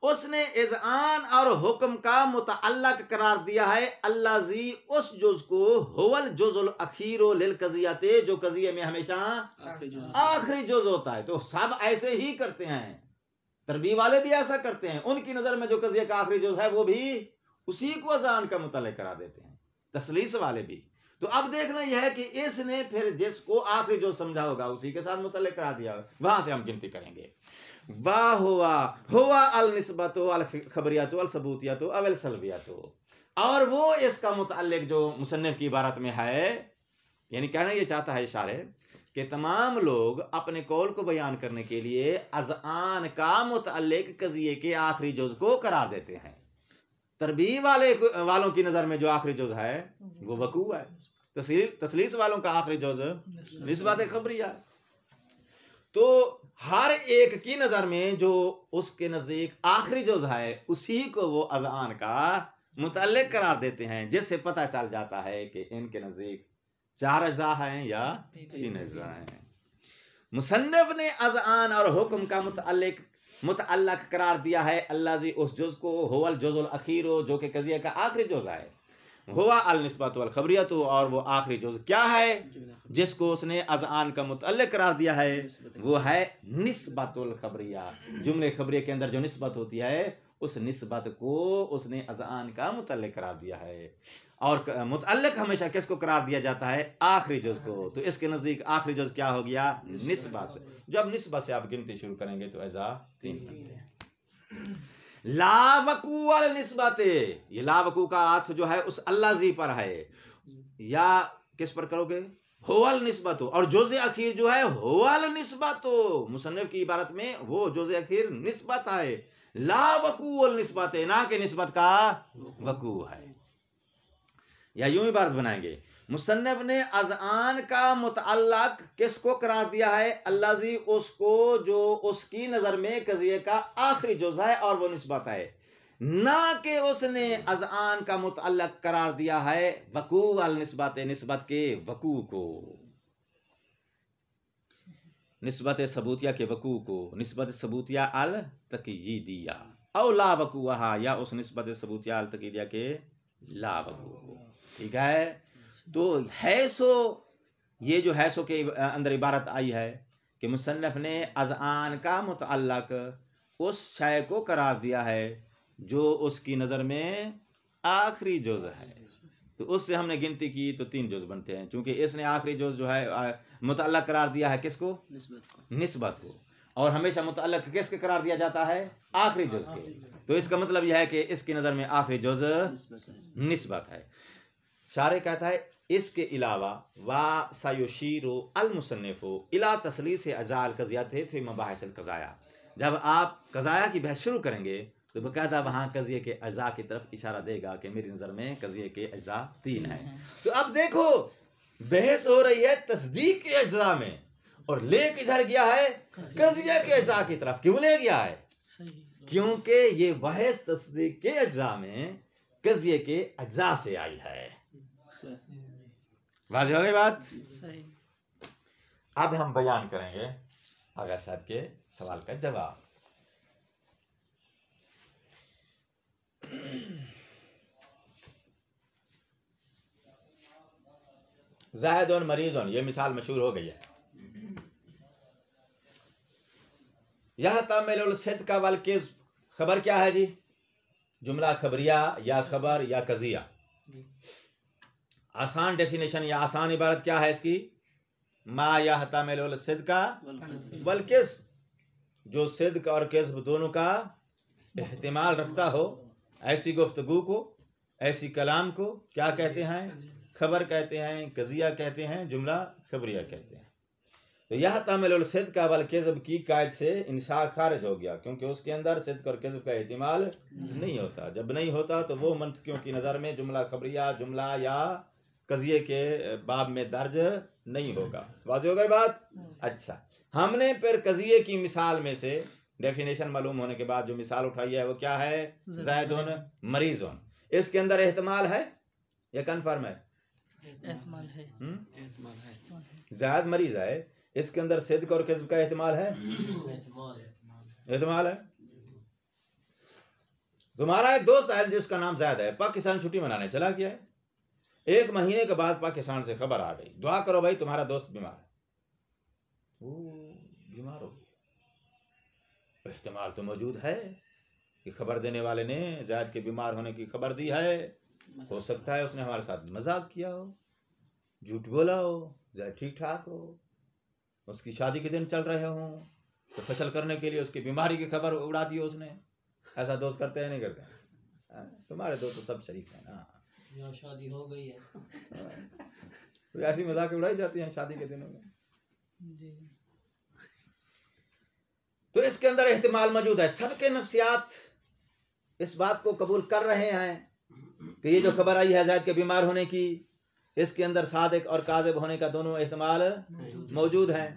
उसने इज़आन और हुक्म का मुतअल्लक करार दिया है अल्लाज़ी, उस जुज़ को, हुवल जुज़ुल अखीरो लिल कज़ियते, जो कज़िये में हमेशा आखिरी जुज़ होता है। तो सब ऐसे ही करते हैं, तरबी वाले भी ऐसा करते हैं। उनकी नज़र में जो कज़िये का आखिरी जुज़ है वो भी उसी को अज़ान का मुतअल्लिक करार देते हैं, तसलीस वाले भी। तो अब देखना यह है कि इसने फिर जिसको आखिरी जो समझा होगा उसी के साथ मुतल्लिक करा दिया, वहां से हम गिनती करेंगे। वाह हुआ अल निस्बतो अल खबरियतो अल सबूतियतो अवल सलबियतो, और वो इसका मुतल्लिक जो मुसन्निफ की इबारत में है, यानी कहना ये चाहता है इशारे कि तमाम लोग अपने कौल को बयान करने के लिए अज़आन का मुतल्लिक कज़िये के आखिरी जुज़ को करार देते हैं। तरबीब वालों की नज़र में जो आखिरी जुज़ है वो वकू है, तसलीस वालों का आखिरी जुज़ निस्बत खबरिया। तो हर एक की नज़र में जो उसके नज़दीक आखिरी जुज़ है उसी को वो अज़आन का मुतल्लिक करार देते हैं, जिससे पता चल जाता है कि इनके नज़दीक 4 अज़ा हैं या 3 अज़ा हैं। मुसन्निफ ने अज़आन और हुक्म का मुतअल्लक करार दिया है अल्लाज़ी, उस जुज़ को, हुवल जुज़ुल अखीरो, जो कि कज़िया का आखिरी जुज़ है, हुआ अल निस्बत वल खबरियतो, और वो आखिरी जुज़ क्या है जिसको उसने अज़आन का मुतअल्लिक करार दिया है? वो है निस्बतुल खबरिया। जुमले खबरिया के अंदर जो निस्बत होती है उस निस्बत को उसने अज़आन का मुतअल्लिक करार दिया है। और मुतअल्लिक हमेशा किसको करार दिया जाता है? आखिरी जुज़ को। तो इसके नज़दीक आखिरी जुज़ क्या हो गया? निस्बत। जब निस्बत से आप गिनती शुरू करेंगे तो अज़ा 3 बनते हैं। ला वकू अल निस्बत, ये ला वकू का आत्फ जो है उस अल्लाज़ी पर है, या किस पर करोगे? हुवल निस्बत, और जोज़े अखीर जो है हुवल निस्बत, मुसन्निफ की इबारत में वो जोज़े अखीर निस्बत है। ला वकू अल निस्बत, ना के निस्बत का वकू है। या यूं इबारत बनाएंगे, मुसन्निफ ने अज़आन का मुतअल्लक किसको करार दिया है? अल्लाज़ी, उसको जो उसकी नज़र में कज़िये का आखिरी जुज़ है और वो निस्बत है, ना कि उसने अज़आन का मुतअल्लक करार दिया है वकू अल निस्बत, निस्बत के वकू को, निस्बत सबूतिया के वकू को, निस्बत सबूतिया अल तक़यीदिया, औ ला वकूहा, या उस निस्बत सबूतिया अल तक़यीदिया के ला वकू को। ठीक है, तो है सो, ये जो है सो के अंदर इबारत आई है कि मुसन्निफ ने अज़आन का मुतअल्लक उस शय को करार दिया है जो उसकी नज़र में आखिरी जुज़ है। तो उससे हमने गिनती की तो 3 जुज़ बनते हैं, क्योंकि इसने आखिरी जुज़ जो है मुतअल्लक करार दिया है किसको? निस्बत को। और हमेशा मुतअल्लक किसके करार दिया जाता है? आखिरी जुज़ के। तो इसका मतलब यह है कि इसकी नज़र में आखिरी जुज़ निस्बत है। शारे कहता है इसके अलावा वा सयुशीरु अल मुसन्निफु इला तसलीस अजाल कज़ियत फी मबाहिसिल क़ज़ाया, जब आप कज़ाया की बहस शुरू करेंगे तो बकायदा वहाँ कज़िये के अज़ा की तरफ इशारा देगा कि मेरी नज़र में कज़िये के अज़ा 3 हैं। तो अब देखो बहस हो रही है तस्दीक के अज़ा में, और ले किधर गया है? कज़िये के अज़ा की तरफ। क्यों ले गया है? क्योंकि ये बहस तस्दीक के अज़ा में कज़िये के अज़ा से आई है। वाज़ेह हो गई बात? अब हम बयान करेंगे आगा साहब के सवाल का जवाब। ज़ाहिदुन मरीज़ुन, ये मिसाल मशहूर हो गई है। यह तामिलुल सिद्क़ वल किज़्ब, खबर क्या है जी? जुमला खबरिया या खबर या कज़िया। आसान डेफिनेशन या आसान इबारत क्या है इसकी? मा यहतमिलुल सिद्क़ वल किज़्ब, जो सिद्क़ और किज़्ब दोनों का एहतिमाल रखता हो, ऐसी गुफ्तगू को, ऐसी कलाम को क्या कहते हैं? खबर कहते हैं, कजिया कहते हैं, जुमला खबरिया कहते हैं। तो यह तमिल सिद्क वल किज़्ब की कायद से इंशा खारिज हो गया, क्योंकि उसके अंदर सिद्क और किज़्ब का एहतिमाल नहीं होता। जब नहीं होता तो वो मंतकियों की नज़र में जुमला खबरिया, जुमला या कजिए के बाब में दर्ज नहीं होगा। वाज़ेह हो गई बात? अच्छा, हमने फिर कजिए की मिसाल में से डेफिनेशन मालूम होने के बाद जो मिसाल उठाई है वो क्या है? ज़ैदुन मरीज़ुन। इसके अंदर एहतिमाल है या कन्फर्म है? एहतिमाल है, एहतिमाल है। ज़ैद मरीज है, इसके अंदर सिद्क और किज़्ब का एहतिमाल है? एहतिमाल है। तुम्हारा एक दोस्त है जिसका नाम ज़ैद है, पाकिस्तान छुट्टी मनाने चला गया है। 1 महीने के बाद पाकिस्तान से खबर आ गई, दुआ करो भाई तुम्हारा दोस्त बीमार है। वो बीमार हो गया, एहतिमाल तो मौजूद है कि खबर देने वाले ने ज़ैद के बीमार होने की खबर दी है। हो सकता है उसने हमारे साथ मजाक किया हो, झूठ बोला हो, ज़ैद ठीक ठाक हो, उसकी शादी के दिन चल रहे हों, तो फसल करने के लिए उसकी बीमारी की खबर उड़ा दी उसने। ऐसा दोस्त करते हैं नहीं करते? तुम्हारे दोस्त तो सब शरीफ है ना, यहाँ शादी हो गई है। तो ऐसी मजाक उड़ाई जाती हैं शादी के दिनों में जी। तो इसके अंदर एहतिमाल मौजूद है। सबके नफ्सियात इस बात को कबूल कर रहे हैं कि ये जो खबर आई है ज़ैद के बीमार होने की, इसके अंदर सादिक और काज़िब होने का दोनों एहतिमाल मौजूद हैं।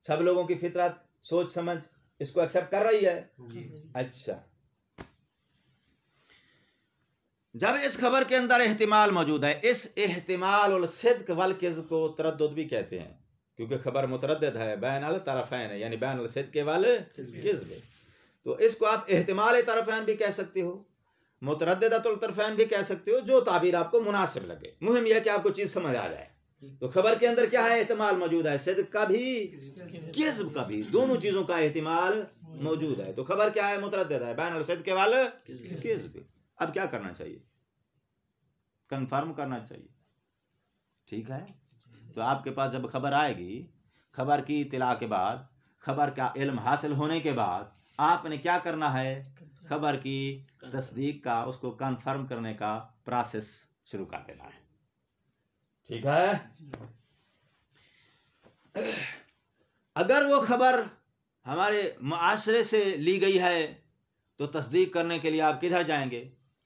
सब लोगों की फितरत, सोच समझ इसको एक्सेप्ट कर रही है। अच्छा, जब इस खबर के अंदर एहतिमाल मौजूद है, इस एहतिमाल और सिद्क वल किज़्ब को तरद्दुद भी कहते हैं, क्योंकि खबर मुतरद्दिद है, बैन अल तरफ़ैन है, यानी बैन अल सिद्क वल किज़्ब। तो इसको आप एहतिमाल तरफ़ैन भी कह सकते हो, मुतरद्दिदतुल तरफ़ैन भी कह सकते हो, जो ताबीर आपको मुनासिब लगे। मुहिम यह कि आपको चीज़ समझ आ जाए। तो खबर के अंदर क्या है? एहतिमाल मौजूद है, सिद्क का भी किज़्ब का भी, दोनों चीज़ों का एहतिमाल मौजूद है। तो खबर क्या है? मुतरद्दिद है, बैन अल सिद्क वल किज़्ब। अब क्या करना चाहिए? कंफर्म करना चाहिए। ठीक है, तो आपके पास जब खबर आएगी, खबर की इत्तला के बाद, खबर का इल्म हासिल होने के बाद आपने क्या करना है? खबर की तस्दीक का, उसको कंफर्म करने का प्रोसेस शुरू कर देना है। ठीक है, अगर वो खबर हमारे मुआशरे से ली गई है तो तस्दीक करने के लिए आप किधर जाएंगे?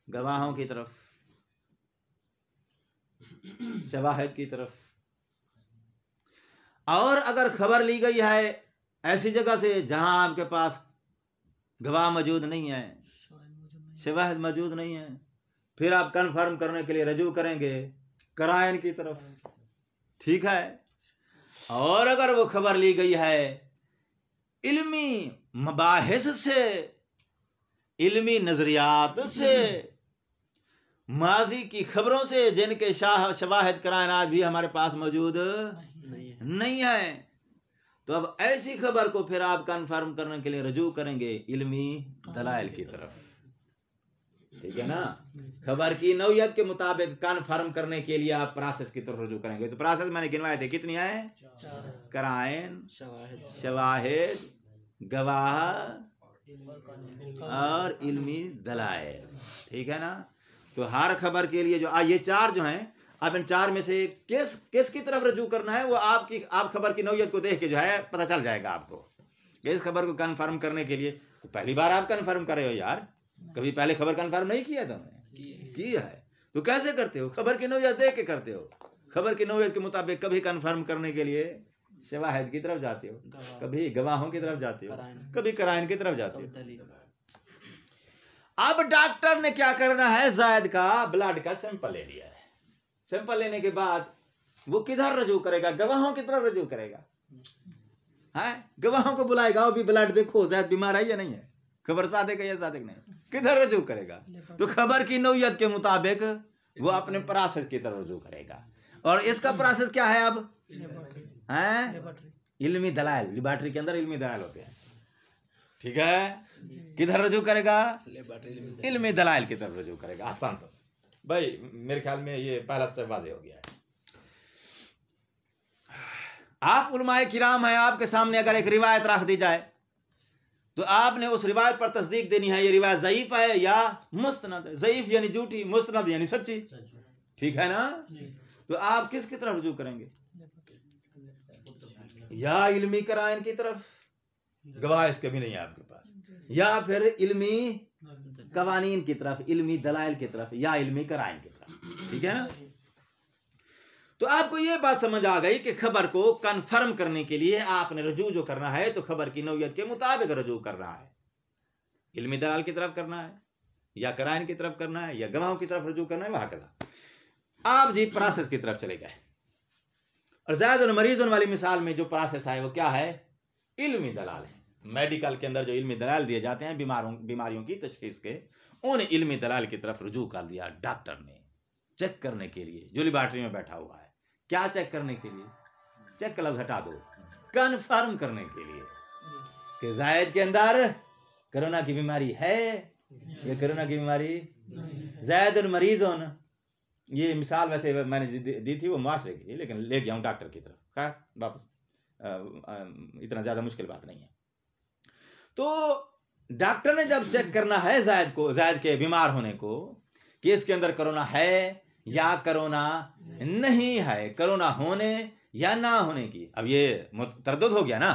गवाहों की तरफ, शवाहिद की तरफ। और अगर खबर ली गई है ऐसी जगह से जहां आपके पास गवाह मौजूद नहीं है, शवाहिद मौजूद नहीं है, फिर आप कंफर्म करने के लिए रजू करेंगे कराइन की तरफ। ठीक है, और अगर वो खबर ली गई है इल्मी मबाहिस से, इल्मी नजरियात से, माजी की खबरों से, जिनके शवाहिद कराइन आज भी हमारे पास मौजूद नहीं है, तो अब ऐसी खबर को फिर आप कंफर्म करने के लिए रजू करेंगे इल्मी दलाइल की तरफ। ठीक है ना? खबर की नौयत के मुताबिक कंफर्म करने के लिए आप प्रोसेस की तरफ रजू करेंगे। तो प्रोसेस मैंने गिनवाए थे, कितनी है? कराइन, शवाहिद, गवाह और इल्मी दलाइल। ठीक है ना? तो हर खबर के लिए जो ये 4 जो हैं, आप इन 4 में से किस की तरफ रजू करना है, वो आप खबर की नौयत को देख के जो है पता चल जाएगा आपको। इस खबर को कंफर्म करने के लिए तो पहली बार आप कंफर्म कर रहे हो यार, कभी पहले खबर कंफर्म नहीं किया तुमने? किया है। तो कैसे करते हो? खबर की नौयत देख के करते हो। खबर की नौयत के मुताबिक कभी कंफर्म करने के लिए शवाहिद की तरफ जाते हो, कभी गवाहों की तरफ जाते हो, कभी कराइन की तरफ जाते हो। अब डॉक्टर ने क्या करना है? ज़ैद का ब्लड का सैंपल ले लिया है। सैंपल लेने के बाद वो किधर रजू करेगा? गवाहों की तरफ रजू करेगा। है, गवाहों को बुलाएगा, वो भी ब्लड देखो ज़ैद बीमार है या नहीं है, खबर सादिक है या सादिक नहीं, किधर रजू करेगा? तो खबर की नौयत के मुताबिक वो अपने प्रोसेस की तरफ रजू करेगा। और इसका प्रोसेस क्या है? अब है इल्मी दलाइल। लेबोरेटरी के अंदर इल्मी दलाइल होते हैं। ठीक है, किधर रजू करेगा? इल्मी दलाइल की तरफ रजू करेगा। आसान तो भाई, मेरे ख्याल में ये पहला स्टेप वाज़ेह हो गया है। आप उलमाए किराम हैं, आपके सामने अगर एक रिवायत रख दी जाए तो आपने उस रिवायत पर तस्दीक देनी है, ये रिवायत ज़ईफ़ है या मुस्तनद है। ज़ईफ़ यानी झूठी, मुस्तनद यानी सच्ची। ठीक है ना? तो आप किसकी तरफ रुजू करेंगे? या इल्मी कराइन की तरफ, गवाह इसके भी नहीं है आपके पास, या फिर इल्मी कवानीन की तरफ, इल्मी दलाइल की तरफ, या इल्मी कराइन की तरफ। ठीक है ना? तो आपको ये बात समझ आ गई कि खबर को कंफर्म करने के लिए आपने रजू जो करना है तो खबर की नौयत के मुताबिक रजू करना है। इल्मी दलाल की तरफ करना है, या कराइन की तरफ करना है, या गवाहों की तरफ रजू करना है, वहां कदा। आप जी प्रोसेस की तरफ चले गए, और ज़ायदुन मरीजुन वाली मिसाल में जो प्रोसेस है वो क्या है? इल्मी दलाल है। मेडिकल के अंदर जो इल्मी दलाल दिए जाते हैं बीमारियों की तशखीस के, उन इल्मी दलाल की तरफ रुजू कर दिया डॉक्टर ने चेक करने के लिए, जो लेबॉरेटरी में बैठा हुआ है। क्या चेक करने के लिए? चेक का लफ्ज़ हटा दो, कन्फर्म करने के लिए कि जायद के अंदर कोरोना की बीमारी है या कोरोना की बीमारी। ज़ायदुन मरीजुन, ये मिसाल वैसे मैंने दी थी वो मुआशरे की थी, लेकिन ले गया हूँ डॉक्टर की तरफ। खैर वापस, इतना ज़्यादा मुश्किल बात नहीं है। तो डॉक्टर ने जब चेक करना है जायद के बीमार होने को कि इसके अंदर कोरोना है या कोरोना नहीं है, कोरोना होने या ना होने की, अब ये तरद्दुद हो गया ना,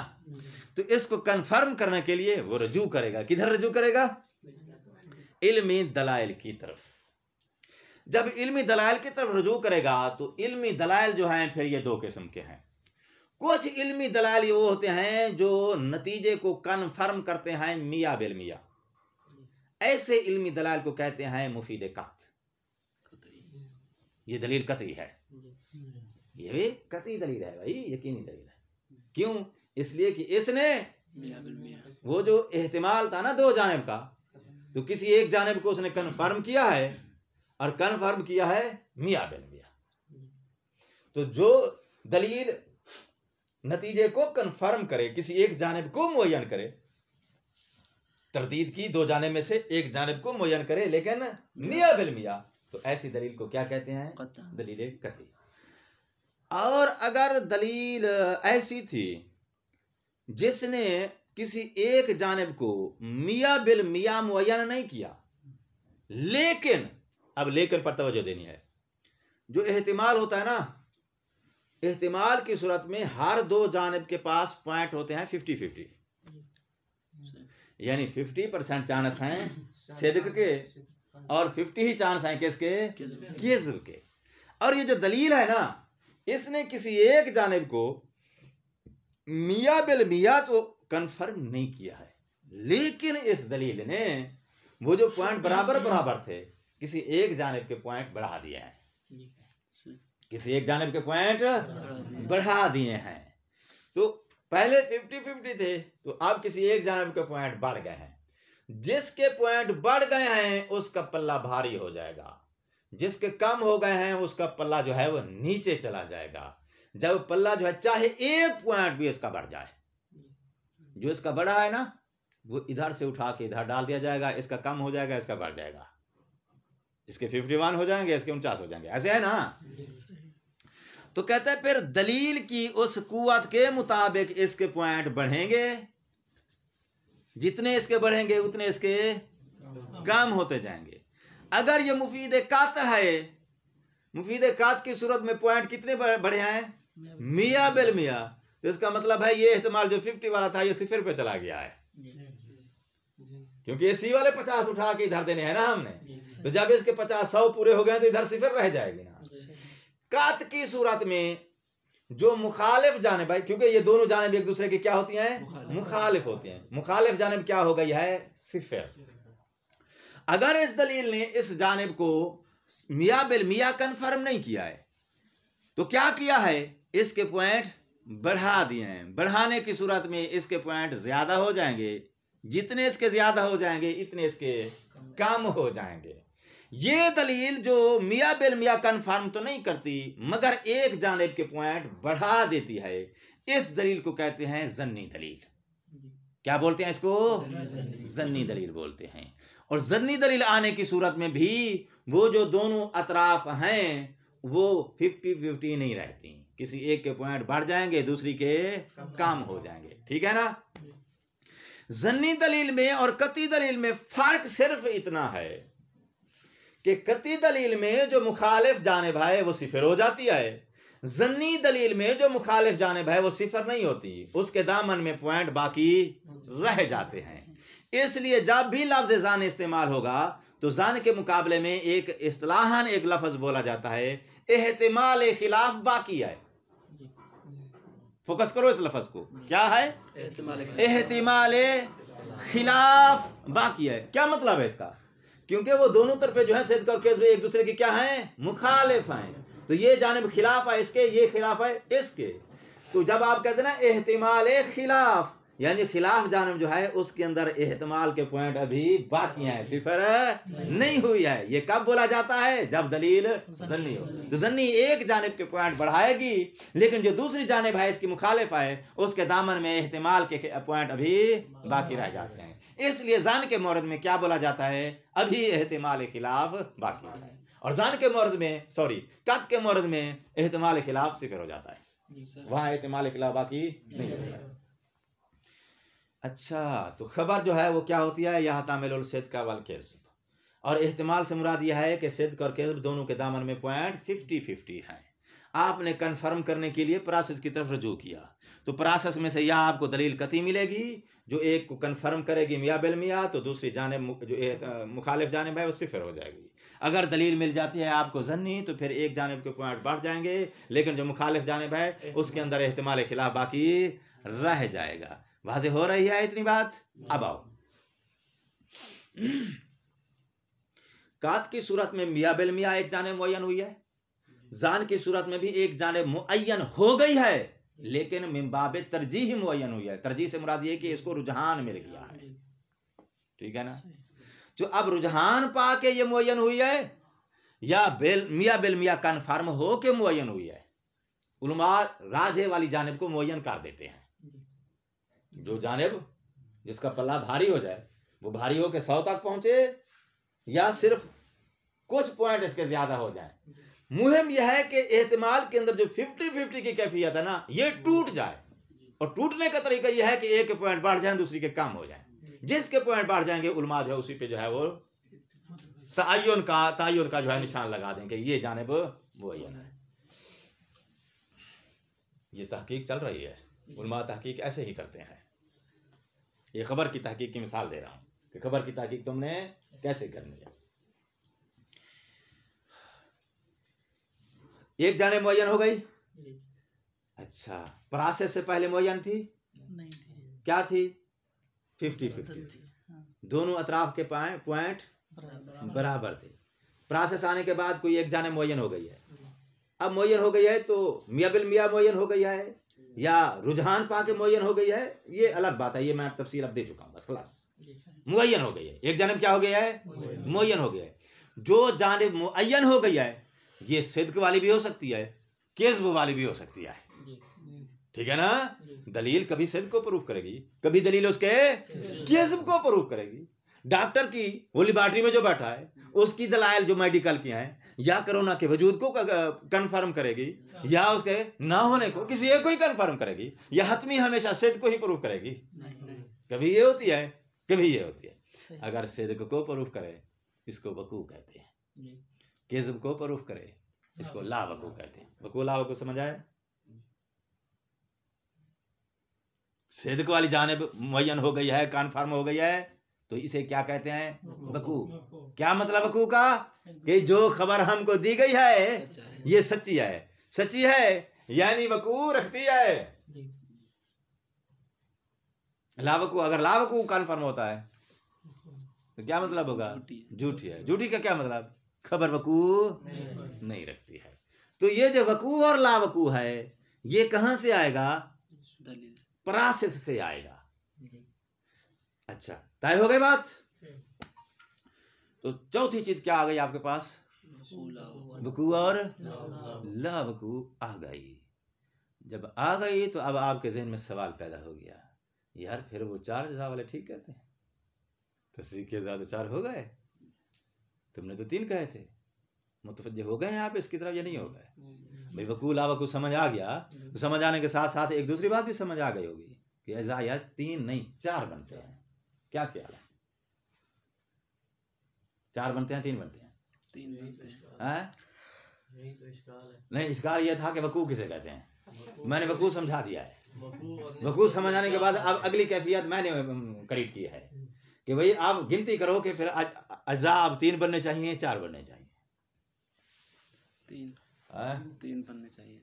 तो इसको कंफर्म करने के लिए वो रजू करेगा। किधर रजू करेगा? इल्मी दलाइल की तरफ। जब इल्मी दलाइल की तरफ रजू करेगा तो इल्मी दलाइल जो हैं फिर ये दो किस्म के हैं। कुछ इल्मी दलाइल ये वो होते हैं जो नतीजे को कन्फर्म करते हैं मियाँ बिल मियाँ। ऐसे इल्मी दलाइल को कहते हैं मुफीद कत। ये दलील कतई है, ये भी कतई दलील है भाई, यकीनी दलील है। क्यों? इसलिए कि इसने वो जो एहतिमाल था ना दो जानिब का, तो किसी एक जानिब को उसने कन्फर्म किया है और कन्फर्म किया है मियाँ बिल मियाँ। तो जो दलील नतीजे को कन्फर्म करे, किसी एक जानिब को मुअय्यन करे, तरदीद की दो जानिब में से एक जानिब को मुअय्यन करे लेकिन मियाँ बिल मियाँ, तो ऐसी दलील को क्या कहते हैं? दलील कतई। और अगर दलील ऐसी थी जिसने किसी एक जानिब को मियाँ बिल मियाँ मुअय्यन नहीं किया, लेकिन अब लेकिन पर तवज्जो देनी है, जो एहतिमाल होता है ना, एहतिमाल की सूरत में हर दो जानिब के पास पॉइंट होते हैं 50-50, यानी 50% चांस हैं सिद्क के और 50 ही चांस हैं किसके? किज़्ब के। और ये जो दलील है ना, इसने किसी एक जानिब को मियाँ बिल मियाँ तो कंफर्म नहीं किया है, लेकिन इस दलील ने वो जो पॉइंट बराबर बराबर थे किसी एक जानिब के पॉइंट बढ़ा दिए हैं, किसी एक जानिब के पॉइंट बढ़ा दिए हैं। तो पहले 50-50 थे, तो अब किसी एक जानिब के पॉइंट बढ़ गए हैं। जिसके पॉइंट बढ़ गए हैं उसका पल्ला भारी हो जाएगा, जिसके कम हो गए हैं उसका पल्ला जो है वो नीचे चला जाएगा। जब पल्ला जो है चाहे एक पॉइंट भी इसका बढ़ जाए, जो इसका बढ़ा है ना वो इधर से उठा के इधर डाल दिया जाएगा, इसका कम हो जाएगा, इसका बढ़ जाएगा, इसके 51 हो जाएंगे, इसके 49 हो जाएंगे, ऐसे है ना। तो कहते हैं फिर दलील की उस कुव्वत के मुताबिक इसके पॉइंट बढ़ेंगे, जितने इसके बढ़ेंगे उतने इसके कम होते जाएंगे। अगर ये मुफीद कात है, मुफीद कात की सूरत में पॉइंट कितने बढ़े हैं? मियाँ बिल मियाँ। तो इसका मतलब है ये एहतमाल जो 50 वाला था ये 0 पे चला गया है, क्योंकि ये सी वाले 50 उठा के इधर देने हैं ना हमने, तो जब इसके 50-100 पूरे हो गए तो इधर 0 रह जाएगी ना। कात की सूरत में जो मुखालिफ जानिब है, क्योंकि ये दोनों जानिब एक दूसरे की क्या होती हैं? मुखालिफ होती हैं। मुखालिफ जानिब क्या हो गई है? 0। अगर इस दलील ने इस जानिब को मियाँ बिल मियाँ कन्फर्म नहीं किया है तो क्या किया है? इसके पॉइंट बढ़ा दिए हैं। बढ़ाने की सूरत में इसके पॉइंट ज्यादा हो जाएंगे, जितने इसके ज्यादा हो जाएंगे इतने इसके कम हो जाएंगे। ये दलील जो मियाँ बिल मियाँ कन्फर्म तो नहीं करती मगर एक जानिब के पॉइंट बढ़ा देती है, इस दलील को कहते हैं ज़न्नी दलील। क्या बोलते हैं इसको? ज़न्नी दलील बोलते हैं। और ज़न्नी दलील आने की सूरत में भी वो जो दोनों अतराफ हैं वो 50-50 नहीं रहती, किसी एक के पॉइंट बढ़ जाएंगे दूसरी के कम हो जाएंगे। ठीक है ना। ज़न्नी दलील में और कतई दलील में फर्क सिर्फ इतना है कि कती दलील में जो मुखालिफ जानिब है वो सिफर हो जाती है, जन्नी दलील में जो मुखालिफ जानिब है वो सिफर नहीं होती, उसके दामन में पॉइंट बाकी रह जाते हैं। इसलिए जब भी लफ्ज जान इस्तेमाल होगा तो जान के मुकाबले में एक इस्तिलाहन एक लफ्ज बोला जाता है एहतिमाल खिलाफ बाकी है। फोकस करो इस लफ्ज को, क्या है? एहतिमाल खिलाफ बाकी है। क्या मतलब है इसका? क्योंकि वो दोनों तरफे जो है सिद्क और किज़्ब एक दूसरे की क्या है? मुखालिफ हैं। तो ये जानिब खिलाफ है इसके, ये खिलाफ है इसके। तो जब आप कहते हैं ना एहतिमाल खिलाफ, यानी खिलाफ जानिब जो है उसके अंदर एहतिमाल के पॉइंट अभी बाकी हैं, सिफर नहीं हुई है। ये कब बोला जाता है? जब दलील जन्नी हो। तो जन्नी एक जानिब के पॉइंट बढ़ाएगी, लेकिन जो दूसरी जानिब है इसकी मुखालिफ है उसके दामन में एहतिमाल के पॉइंट अभी बाकी रह जाते हैं। इसलिए जान के मोरद में क्या बोला जाता है? अभी एहतिमाल खिलाफ बाकी है। और जान के मोरद में कत के मोरद में एहतिमाल खिलाफ सिफर हो जाता है, वहां एहतिमाल खिलाफ बाकी नहीं होता है। अच्छा, तो खबर जो है वो क्या होती है? यह तामिलुल सिद्क वल किज़्ब। और एहतिमाल से मुराद यह है कि सिद्क और किज़्ब दोनों के दामन में पॉइंट 50-50 है। आपने कन्फर्म करने के लिए प्रोसेस की तरफ रजू किया, तो प्रोसेस में से या आपको दलील कती मिलेगी जो एक को कन्फर्म करेगी मियाँ बिल मियाँ, तो दूसरी जानिब जो मुखालिफ जानिब है वो सिफर हो जाएगी। अगर दलील मिल जाती है आपको जन्नी, तो फिर एक जानिब के पॉइंट बढ़ जाएंगे, लेकिन जो मुखालिफ जानिब है उसके अंदर एहतिमाल खिलाफ बाकी रह जाएगा। वाज़ेह हो रही है इतनी बात? अब आओ, कात की सूरत में मियाँ बिल मियाँ एक जानिब मुअय्यन हुई है, जान की सूरत में भी एक जानिब मुअय्यन हो गई है, लेकिन मिंबाबे तरजीह मुअय्यन हुई है। तरजीह से मुराद ये कि इसको रुझान मिल गया है, ठीक है ना? जो अब रुझान पा के ये मुअय्यन हुई है या मियाँ बिल मियाँ कन्फर्म हो के मुअय्यन हुई है? उलमा राजे वाली जानिब को मुअय्यन कर देते हैं। जो जानिब जिसका पल्ला भारी हो जाए वो भारी हो के 100 तक पहुंचे, या सिर्फ कुछ पॉइंट इसके ज्यादा हो जाए। मुहिम यह है कि एहतिमाल के अंदर जो 50-50 की कैफियत है ना, ये टूट जाए। और टूटने का तरीका यह है कि एक के पॉइंट बढ़ जाए, दूसरी के कम हो जाए। जिसके पॉइंट बढ़ जाएंगे उलमा जो है उसी पे जो है वो तय्युन का जो है निशान लगा देंगे, ये जानिब मुअय्यन है। ये तहकीक चल रही है, उलमा तहकीक ऐसे ही करते हैं। ये खबर की तहकीक की मिसाल दे रहा हूं कि खबर की तहकीक तुमने कैसे करनी है। एक जानिब मुअय्यन हो गई। अच्छा, प्रोसेस से पहले मुअय्यन थी? नहीं थी। क्या थी? 50-50 दोनों अतराफ के पॉइंट बराबर थे। प्रोसेस आने के बाद कोई एक जानिब मुअय्यन हो गई है। अब मुअय्यन हो गई है तो मियाँ बिल मियाँ मुअय्यन हो गई है या रुझान पा के मुअय्यन हो गई है, ये अलग बात है, ये मैं तफसील अब दे चुका हूँ, बस खलास। मुअय्यन हो गई है, एक जानिब क्या हो गया है? मुअय्यन हो गया है। जो जानिब मुअय्यन हो गई है ये सिद्क वाली भी हो सकती है, किज़्ब वाली भी हो सकती है, ठीक है ना? दलील कभी सिद्क को प्रूफ करेगी, कभी दलील उसके किज़्ब को प्रूफ करेगी। डॉक्टर की वो लेबॉरेटरी में जो बैठा है उसकी दलाइल जो मेडिकल की हैं या कोरोना के वजूद को कंफर्म करेगी, या उसके ना होने को किसी एक को ही कंफर्म करेगी, या हतमी हमेशा सिद्क को ही प्रूफ करेगी। कभी ये होती है, कभी ये होती है। अगर सिद्क को प्रूफ करे इसको वकू कहते हैं, किज़्ब को प्रूफ करे इसको ला वकू कहते हैं। वकू ला वकू समझ आए? सिद्क वाली जानिब मुअय्यन हो गई है, कन्फर्म हो गई है, तो इसे क्या कहते हैं? वकू। क्या मतलब वकू का? कि जो खबर हमको दी गई है ये सच्ची है, सच्ची है यानी वकू रखती है। लावकू, अगर लावकू कन्फर्म होता है तो क्या मतलब होगा? झूठी है। झूठी का क्या मतलब? खबर वकू नहीं रखती है। तो ये जो वकू और लावकू है ये कहां से आएगा? प्रोसेस से आएगा। अच्छा, तय हो गई बात। तो चौथी चीज क्या आ गई आपके पास? वकू और लावकू आ गई। जब आ गई तो अब आपके ज़हन में सवाल पैदा हो गया, यार फिर वो 4 रज़ा वाले ठीक कहते हैं, तस्दीक के ज़्यादा 4 हो गए, तुमने तो 3 कहे थे। मुतवज्जे हो गए हैं आप इसकी तरफ या नहीं हो गए? भाई वकू लावकू समझ आ गया, तो समझ आने के साथ साथ एक दूसरी बात भी समझ आ गई होगी कि अज़ा यार 3 नहीं 4 बनते हैं। क्या ख्याल है? 4 बनते हैं 3 बनते हैं? 3 बनते हैं। हैं? यही तो इश्काल है। नहीं, इसका ये था कि वकू किसे कहते हैं। मैंने वकू समझा दिया है। वकू और वकू समझाने के बाद अब अगली कैफियत मैंने क्रिएट की है कि भाई आप गिनती करो कि फिर अज्जा अब 3 बनने चाहिए 4 बनने चाहिए। 3 बनने चाहिए।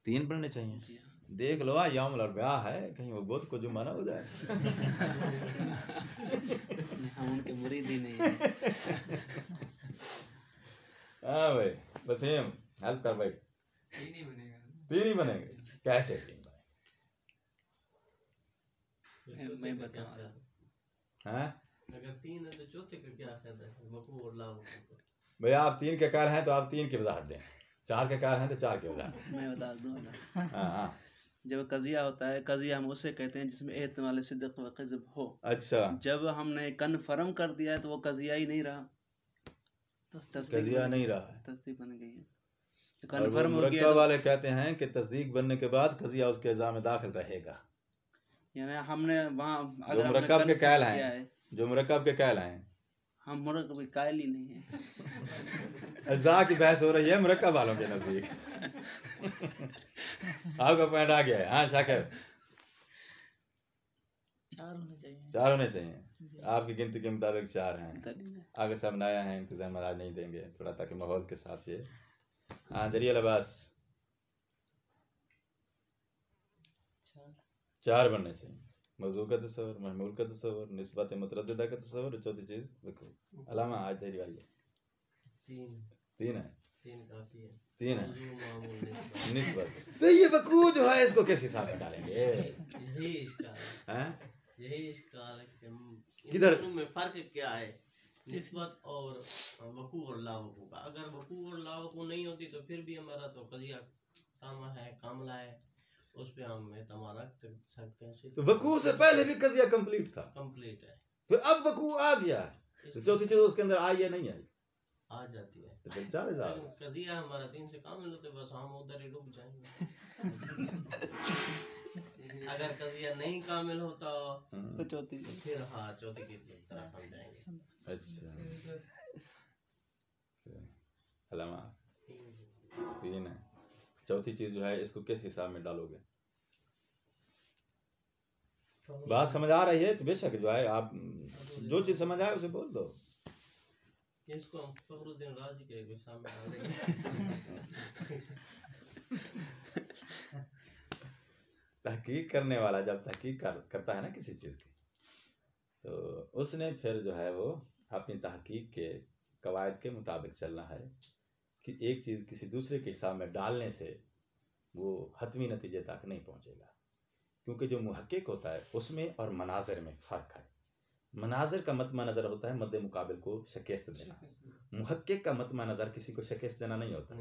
3 बनने चाहिए। जी हाँ। देख लो यौम ब्याह है, कहीं वो गोद को जुम्मा ना हो जाए। हम उनके मुरीद ही नहीं है। हाँ भाई, बस हेल्प कर भाई। 3 ही बनेगा। 3 ही बनेंगे। कैसे 3 बने? मैं बताऊंगा। हाँ अगर 3 है तो चौथे का क्या फायदा है? वकू और ला वकू। भैया आप 3 के कार हैं तो आप 3 की वजाहत दें, 4 के कार हैं तो 4 की वजाहत। मैं बता दूँ ना। हाँ। जब कज़िया होता है, कज़िया हम उसे कहते हैं जिसमें एहतमाल सिद्क़ व कज़्ब हो। अच्छा, जब हमने कन्फर्म कर दिया है तो वो कज़िया ही नहीं रहा, कज़िया नहीं रहा है। तस्दीक बन गई है। और वो कन्फर्म हो गया मुरक्कब तो वाले कहते हैं कि तस्दीक बनने के बाद कज़िया उसके इज़ा में दाखिल रहेगा। यानी हमने वहाँ जो अगर हमने मुरक्कब के confirm कैल किया हैं, है, जो मुरक्कब के कैल हैं, हम मुरक्कब के कायल ही नहीं है। अज्जा की बहस हो रही है मुरक्कब वालों के नजदीक। आपका पॉइंट आ गया है। हाँ शाकिर, 4 होने चाहिए। 4 होने चाहिए। आपकी गिनती के मुताबिक 4 हैं। आगे सब नया है, इंतजाम आज नहीं देंगे थोड़ा, ताकि माहौल के साथ ये। हाँ जरिया लबास 4 बनने चाहिए। मौजू का तस्वर, महमूल का तस्वर, निस्बत मुतरद्दिदा का तस्वर, और चौथी चीज़ वकू। अलामा आज तेरी बारी है। 3 है। 3 है निस्बत। तो ये वकू जो है इसको किस हिसाब में डालेंगे? यही इश्काल है। हैं? यही इश्काल है कि किधर? दोनों में फर्क क्या है, निस्बत और वकू और लावकू का। अगर वकू और लावकू नहीं होती तो फिर भी हमारा तो कज़िया तामा है, कामला है, उस पे हम एतमाद रख सकते हैं। तो वकू से पहले भी कज़िया कंप्लीट था, कंप्लीट है, फिर अब वकू आ गया है, तो चौथी चीज उसके अंदर आई या नहीं आई? आ जाती है। तो फिर 4000 कज़िया हमारा 3 से कामिल होते, बस हम उधर ही डूब जाएंगे। अगर कज़िया नहीं कामिल होता तो चौथी फिर चौथी की तरफ हम जाएंगे। अच्छा, अलामा 3 है। चौथी चीज जो है इसको किस हिसाब में डालोगे? बात समझ आ रही है तो बेशक जो है आप जो चीज समझ आए उसे बोल दो। इसको हम फखरुद्दीन राजी के हिसाब में डालेंगे। तहकीक करने वाला जब तहकीक करता है ना किसी चीज की, तो उसने फिर जो है वो अपनी तहकीक के कवायद के मुताबिक चलना है कि एक चीज़ किसी दूसरे के हिसाब में डालने से वो हतमी नतीजे तक नहीं पहुंचेगा, क्योंकि जो मुहक्किक होता है उसमें और मनाज़र में फ़र्क है। मनाज़र का मतमा नज़र होता है मद्दे मुकाबिल को शिकस्त देना, मुहक्किक का मतमा नज़र किसी को शिकस्त देना नहीं होता,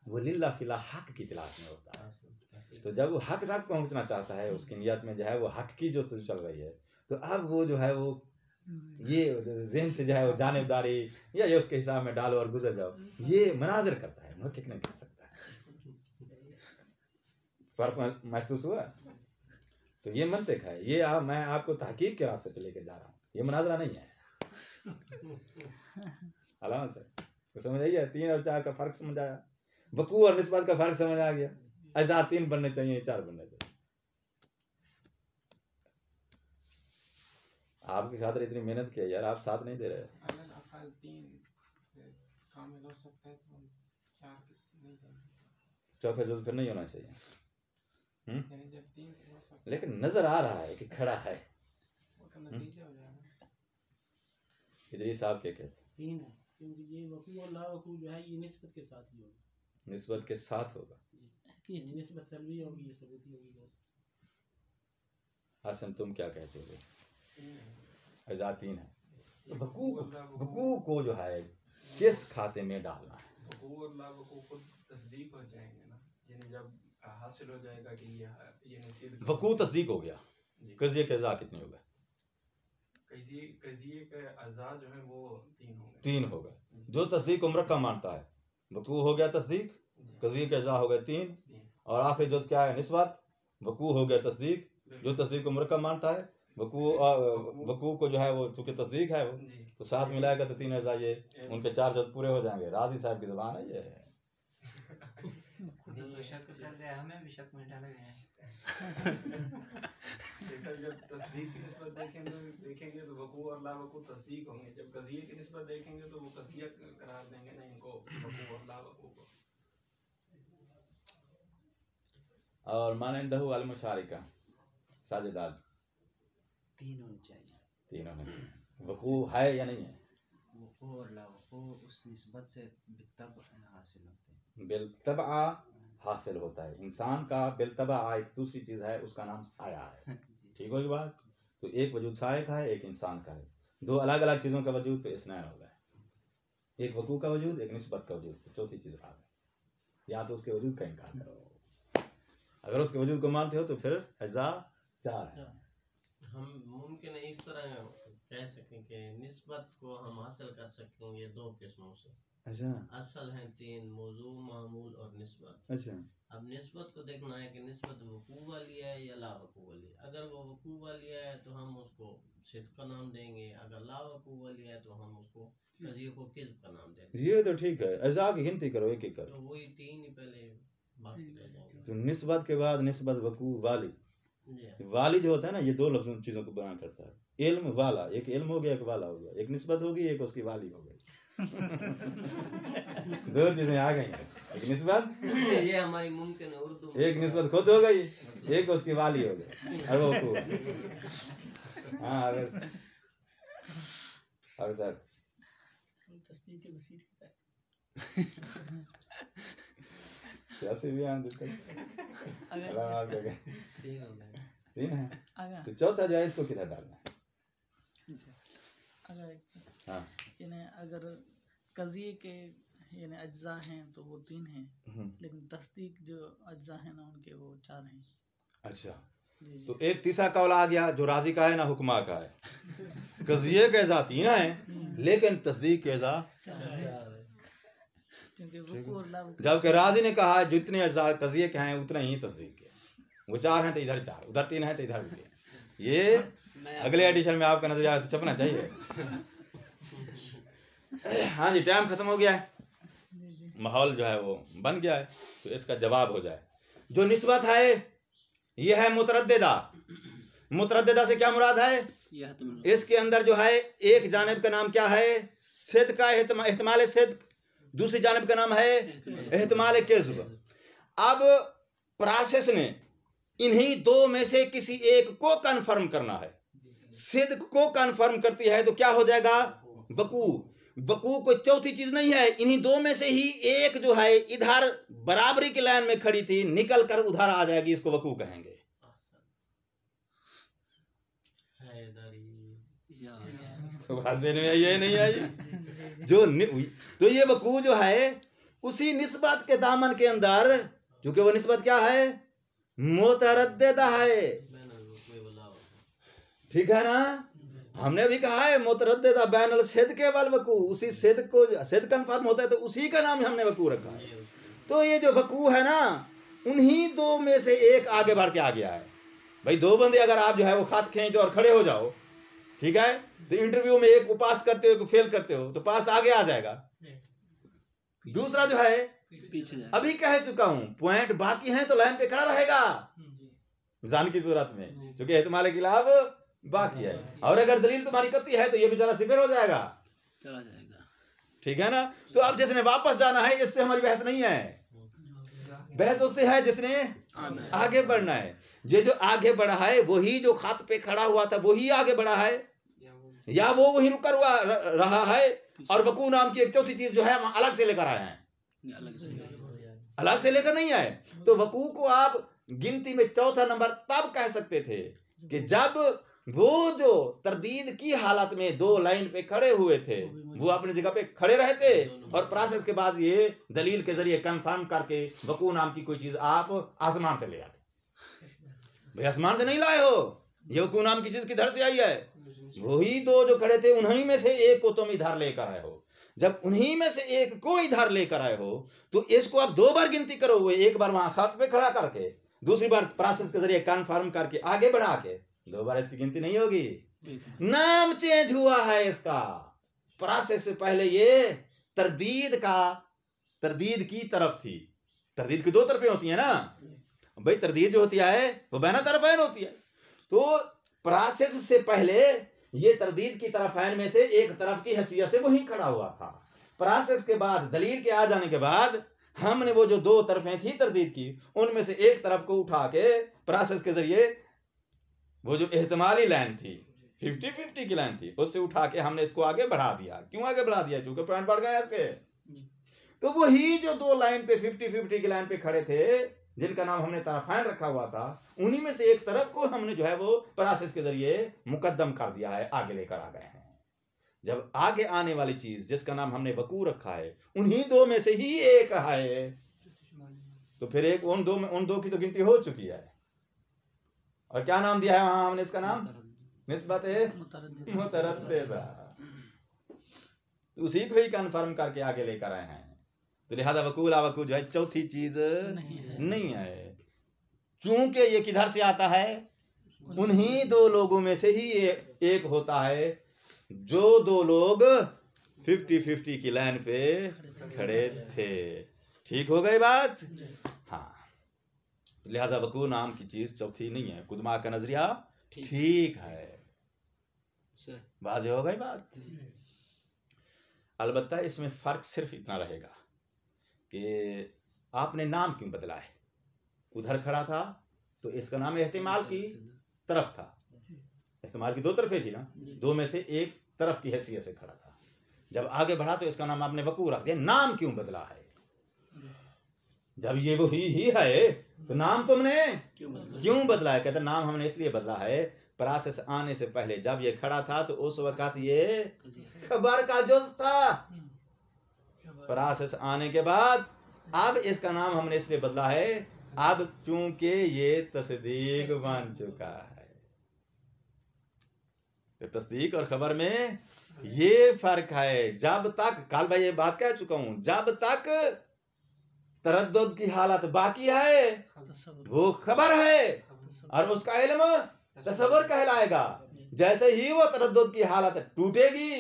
वो लिल्ला फिला हक की तलाश में होता है। तो जब वो हक तक पहुंचना चाहता है, उसकी नियत में जो है वो हक की जो चल रही है, तो अब वो जो है वो ये ज़हन से जो है वो जानिबदारी या ये उसके हिसाब में डालो और गुजर जाओ, ये मनाज़र करता है, मुहक्किक नहीं कर सकता। फर्क महसूस हुआ? तो ये मंतिक है, ये मैं आपको तहकीक के रास्ते पे लेके जा रहा हूँ, ये मुनाजरा नहीं है। अलामा से तो समझ आइए, 3 और 4 का फर्क समझ आया, वकू और निस्बत का फर्क समझ आ गया। ऐसा 3 बनने चाहिए 4 बनने चाहिए। आपकी खातिर इतनी मेहनत की है यार, आप साथ नहीं दे रहे। चौथा जुज़ फिर नहीं होना चाहिए। लेकिन नजर आ रहा है कि खड़ा है। इधर साहब क्या कहते? 3 है, क्योंकि ये वकू और ला वकू जो है ये निस्बत के साथ ही होगा। निस्बत के साथ होगा, निस्बत सलबी होगी, ये सबूती होगी। हसन तुम क्या कहते हो? अज़ा 3 है। तो वकू को जो है किस खाते में डालना है? वकू और ला वकू खुद तस्दीक हो जाएंगे ना, यानी जब हासिल हो जाएगा कि ये नसीब वकू तस्दीक हो गया, कज़िये के अज़ा कितने हो गए? कज़िये के अज़ा जो है वो 3 हो गए। जो तस्दीक उम्र का मानता है, वकू हो गया तस्दीक, कज़िये के अज़ा हो गए 3, और आखिरी जुज़ क्या है? निस्बत। वकू हो गया तस्दीक, जो तस्दीक उम्र का मानता है, वकू को जो है वो चूंकि तस्दीक है वो, जी तो साथ मिलाएगा तो 3 अज़ा ये उनके 4 जज पूरे हो जाएंगे। राजी साहब की ज़ुबान है ये। खुद तो शक कर गया, हमें भी शक में डाल गए। सर जब तस्दीक की निस्बत देखेंगे तो वकू और ला वकू तस्दीक होंगे, जब कज़िये की निस्बत देखेंगे तो वो कज़िया करार देंगे ना इनको, वकू और ला वकू को। और मानंदहु अल मुशारिका साजिदात तीन होने चाहिए। तीनों में वकू है या नहीं है? वो और ला वो उस निस्बत से बितब हासिल होते हैं। बिलतबा हासिल होता है इंसान का। बिलतबा एक दूसरी चीज है, उसका नाम साया है। ठीक होगी बात? तो एक वजूद साये का है, एक इंसान का है। दो अलग अलग चीजों का वजूद तो इसनैन हो गए। एक वकू का वजूद, एक निस्बत का वजूद, तो चौथी चीज आ गई। या तो उसके वजूद का इनकार करो। अगर उसके वजूद को मानते हो तो फिर अज़ा 4 है। हम मुमकिन है इस तरह कह सकें कि निस्बत को हम हासिल कर सकेंगे 2 किस्मों से। अच्छा असल हैं 3, मौजू, मामूल और निस्बत। अच्छा अब निस्बत को देखना है कि निस्बत वकू वाली है या ला वकू वाली है। अगर वो वकू वाली है तो हम उसको सिद्क का नाम देंगे, अगर ला वकू वाली है तो हम उसको कज़िये को किज़्ब का नाम देंगे। ये तो ठीक है। अज़ा की गिनती करो, एक एक करो। तो वही 3 ही पहले बाकी रह जाएंगे। तो निस्बत के बाद निस्बत वकू वाली। जी वाली जो होता है ना, ये 2 लफ्ज़ों चीज़ों को बयान करता है। इल्म वाला, एक इल्म हो गया, एक वाला हो गया। एक निस्बत होगी, एक उसकी वाली हो गई। 2 चीजें आ गई। एक निस्बत, ये हमारी मुमकिन है उर्दू में। एक निस्बत खुद हो गई, एक उसकी वाली हो गई। और वो को हाँ अगर सर कैसे भी आन देते हैं। 3 है तो चौथा जो है इसको किधर डालना है? हाँ अगर कज़िये के यानी अज्जा हैं तो वो 3 हैं, लेकिन तस्दीक जो अज्जा हैं ना उनके वो 4 हैं। अच्छा जी जी। तो एक तीसरा कौल आ गया जो राजी का है ना हुक्मा का है। कज़िये के अज़ा 3 हैं लेकिन तस्दीक के अज़ा, क्योंकि वकू और ला वकू जबकि राजी ने कहा जितने अज़ा कज़िये के हैं उतने ही तस्दीक के। वो 4 हैं तो इधर 4, उधर 3 हैं तो इधर 3। ये अगले एडिशन में आपका नजरिया से छपना चाहिए। हाँ जी, टाइम खत्म हो गया है, माहौल जो है वो बन गया है, तो इसका जवाब हो जाए। जो निस्बत है ये है मुतरद्दिदा। मुतरद्दिदा से क्या मुराद है? इसके अंदर जो है एक जानिब का नाम क्या है? सिद्क का एहतमाल सिद्क, दूसरी जानिब का नाम है एहतमाल किज़्ब। अब प्रोसेस ने इन्हीं 2 में से किसी एक को कन्फर्म करना है। सिद्क को कन्फर्म करती है तो क्या हो जाएगा? वकू। वकू कोई चौथी चीज नहीं है, इन्हीं 2 में से ही एक जो है इधर बराबरी की लाइन में खड़ी थी, निकल कर उधर आ जाएगी, इसको वकू कहेंगे। में ये नहीं आई जो तो ये वकू जो है उसी निस्बत के दामन के अंदर, चूंकि वो निस्बत क्या है? मुतरद्दिदा है। ठीक है ना? हमने भी कहा है मुतरद्दिदा बैनल सिद्क वल वकू। उसी सिद्क को सिद्क कन्फर्म होता है तो उसी का नाम हमने वकू रखा है। तो ये जो वकू है ना, उन्हीं 2 में से एक आगे बढ़ के आ गया है। भाई 2 बंदे अगर आप जो है वो खत खींचो और खड़े हो जाओ, ठीक है, तो इंटरव्यू में एक को पास करते हो, एक को फेल करते हो, तो पास आगे आ जाएगा। दूसरा जो है पीछे अभी कह चुका हूं, पॉइंट बाकी हैं तो लाइन पे खड़ा रहेगा जान की सूरत में, क्योंकि एहतमाल खिलाफ बाकी है। और अगर दलील तुम्हारी कत्ती है तो ये बेचारा सिफर हो जाएगा, चला जाएगा। ठीक है ना? तो अब जिसने वापस जाना है, इससे हमारी बहस नहीं है। बहस उससे है जिसने आगे बढ़ना है। ये जो आगे बढ़ा है वही जो खात पे खड़ा हुआ था वही आगे बढ़ा है, या वो वही रुका हुआ रहा है। और वकू नाम की एक चौथी चीज जो है हम अलग से लेकर आए हैं, अलग से लेकर नहीं आए। तो वकू को आप गिनती में चौथा नंबर तब कह सकते थे कि जब वो जो तरदीद की हालत में 2 लाइन पे खड़े हुए थे, वो अपनी जगह पे खड़े रहते और प्रोसेस के बाद ये दलील के जरिए कंफर्म करके वकू नाम की कोई चीज आप आसमान से ले आते। भाई आसमान से नहीं लाए हो, ये वकू नाम की चीज किधर से आई है? वही 2 जो खड़े थे उन्हीं में से एक को तुम इधर लेकर आए हो। जब उन्हीं में से एक को इधर लेकर आए हो तो इसको आप 2 बार गिनती करोगे, एक बार वहां खत पे खड़ा करके, दूसरी बार प्रोसेस के जरिए कंफर्म करके आगे बढ़ा के, 2 बार इसकी गिनती नहीं होगी। नाम चेंज हुआ है इसका। प्रोसेस से पहले ये तरदीद की तरफ थी। तरदीद की 2 तरफें होती है ना भाई। तरदीद जो होती है वो बैना तरफैन होती है। तो प्रोसेस से पहले ये तरदीद की तरफैन में से एक तरफ की हैसियत से वहीं खड़ा हुआ था। प्रोसेस के बाद दलील के आ जाने के बाद हमने वो जो 2 तरफें थी तरदीद की, उनमें से एक तरफ को उठा के प्रोसेस के जरिए वो जो एहतमाली लाइन थी 50-50 की लाइन थी, उससे उठा के हमने इसको आगे बढ़ा दिया। क्यों आगे बढ़ा दिया? क्योंकि पॉइंट बढ़ गया इसके। तो वही जो 2 लाइन पे 50-50 की लाइन पे खड़े थे, जिनका नाम हमने तरफैन रखा हुआ था, उन्हीं में से एक तरफ को हमने जो है वो प्रोसेस के जरिए मुकद्दम कर दिया है, आगे लेकर आ गए हैं। जब आगे आने वाली चीज जिसका नाम हमने वकू रखा है, उन्हीं 2 में से ही एक है, तो फिर एक उन 2 की तो गिनती हो चुकी है। और क्या नाम दिया है वहां हमने इसका नाम? निस्बत मुतरद्दिदा। उसी को ही कन्फर्म करके आगे लेकर आए हैं। तो लिहाजा वकू जो है चौथी चीज नहीं है। चूंकि ये किधर से आता है? उन्हीं 2 लोगों में से ही एक होता है, जो 2 लोग 50-50 की लाइन पे खड़े थे। ठीक हो गई बात? हाँ। लिहाजा वकू नाम की चीज चौथी नहीं है। कुदमा का नजरिया ठीक है। वाज़ेह हो गई बात? अलबत्ता इसमें फर्क सिर्फ इतना रहेगा कि आपने नाम क्यों बदला है। उधर खड़ा था तो इसका नाम एहतिमाल की तरफ था। एहतिमाल की 2 तरफें थी ना, 2 में से एक तरफ की हैसियत से खड़ा था। जब आगे बढ़ा तो इसका नाम आपने वकू रख दिया। नाम क्यों बदला है? जब ये वो ही है तो नाम तुमने क्यों बदला है? कहते नाम हमने इसलिए बदला है, प्रोसेस आने से पहले जब ये खड़ा था तो उस वक्त ये खबर का जुज़ था। प्रोसेस आने के बाद अब इसका नाम हमने इसलिए बदला है, अब चूंकि ये तस्दीक बन चुका है। तो तस्दीक और खबर में ये फर्क है। जब तक, कल भाई ये बात कह चुका हूं, जब तक तरद्दुद की हालत बाकी है वो खबर है और उसका इल्म तसव्वुर कहलाएगा। जैसे ही वो तरद्दुद की हालत टूटेगी,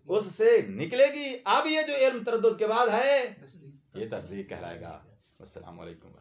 उससे निकलेगी, अब ये जो इल्म तरद्दुद के बाद है ये तस्दीक कहलाएगा। अस्सलाम वालेकुम।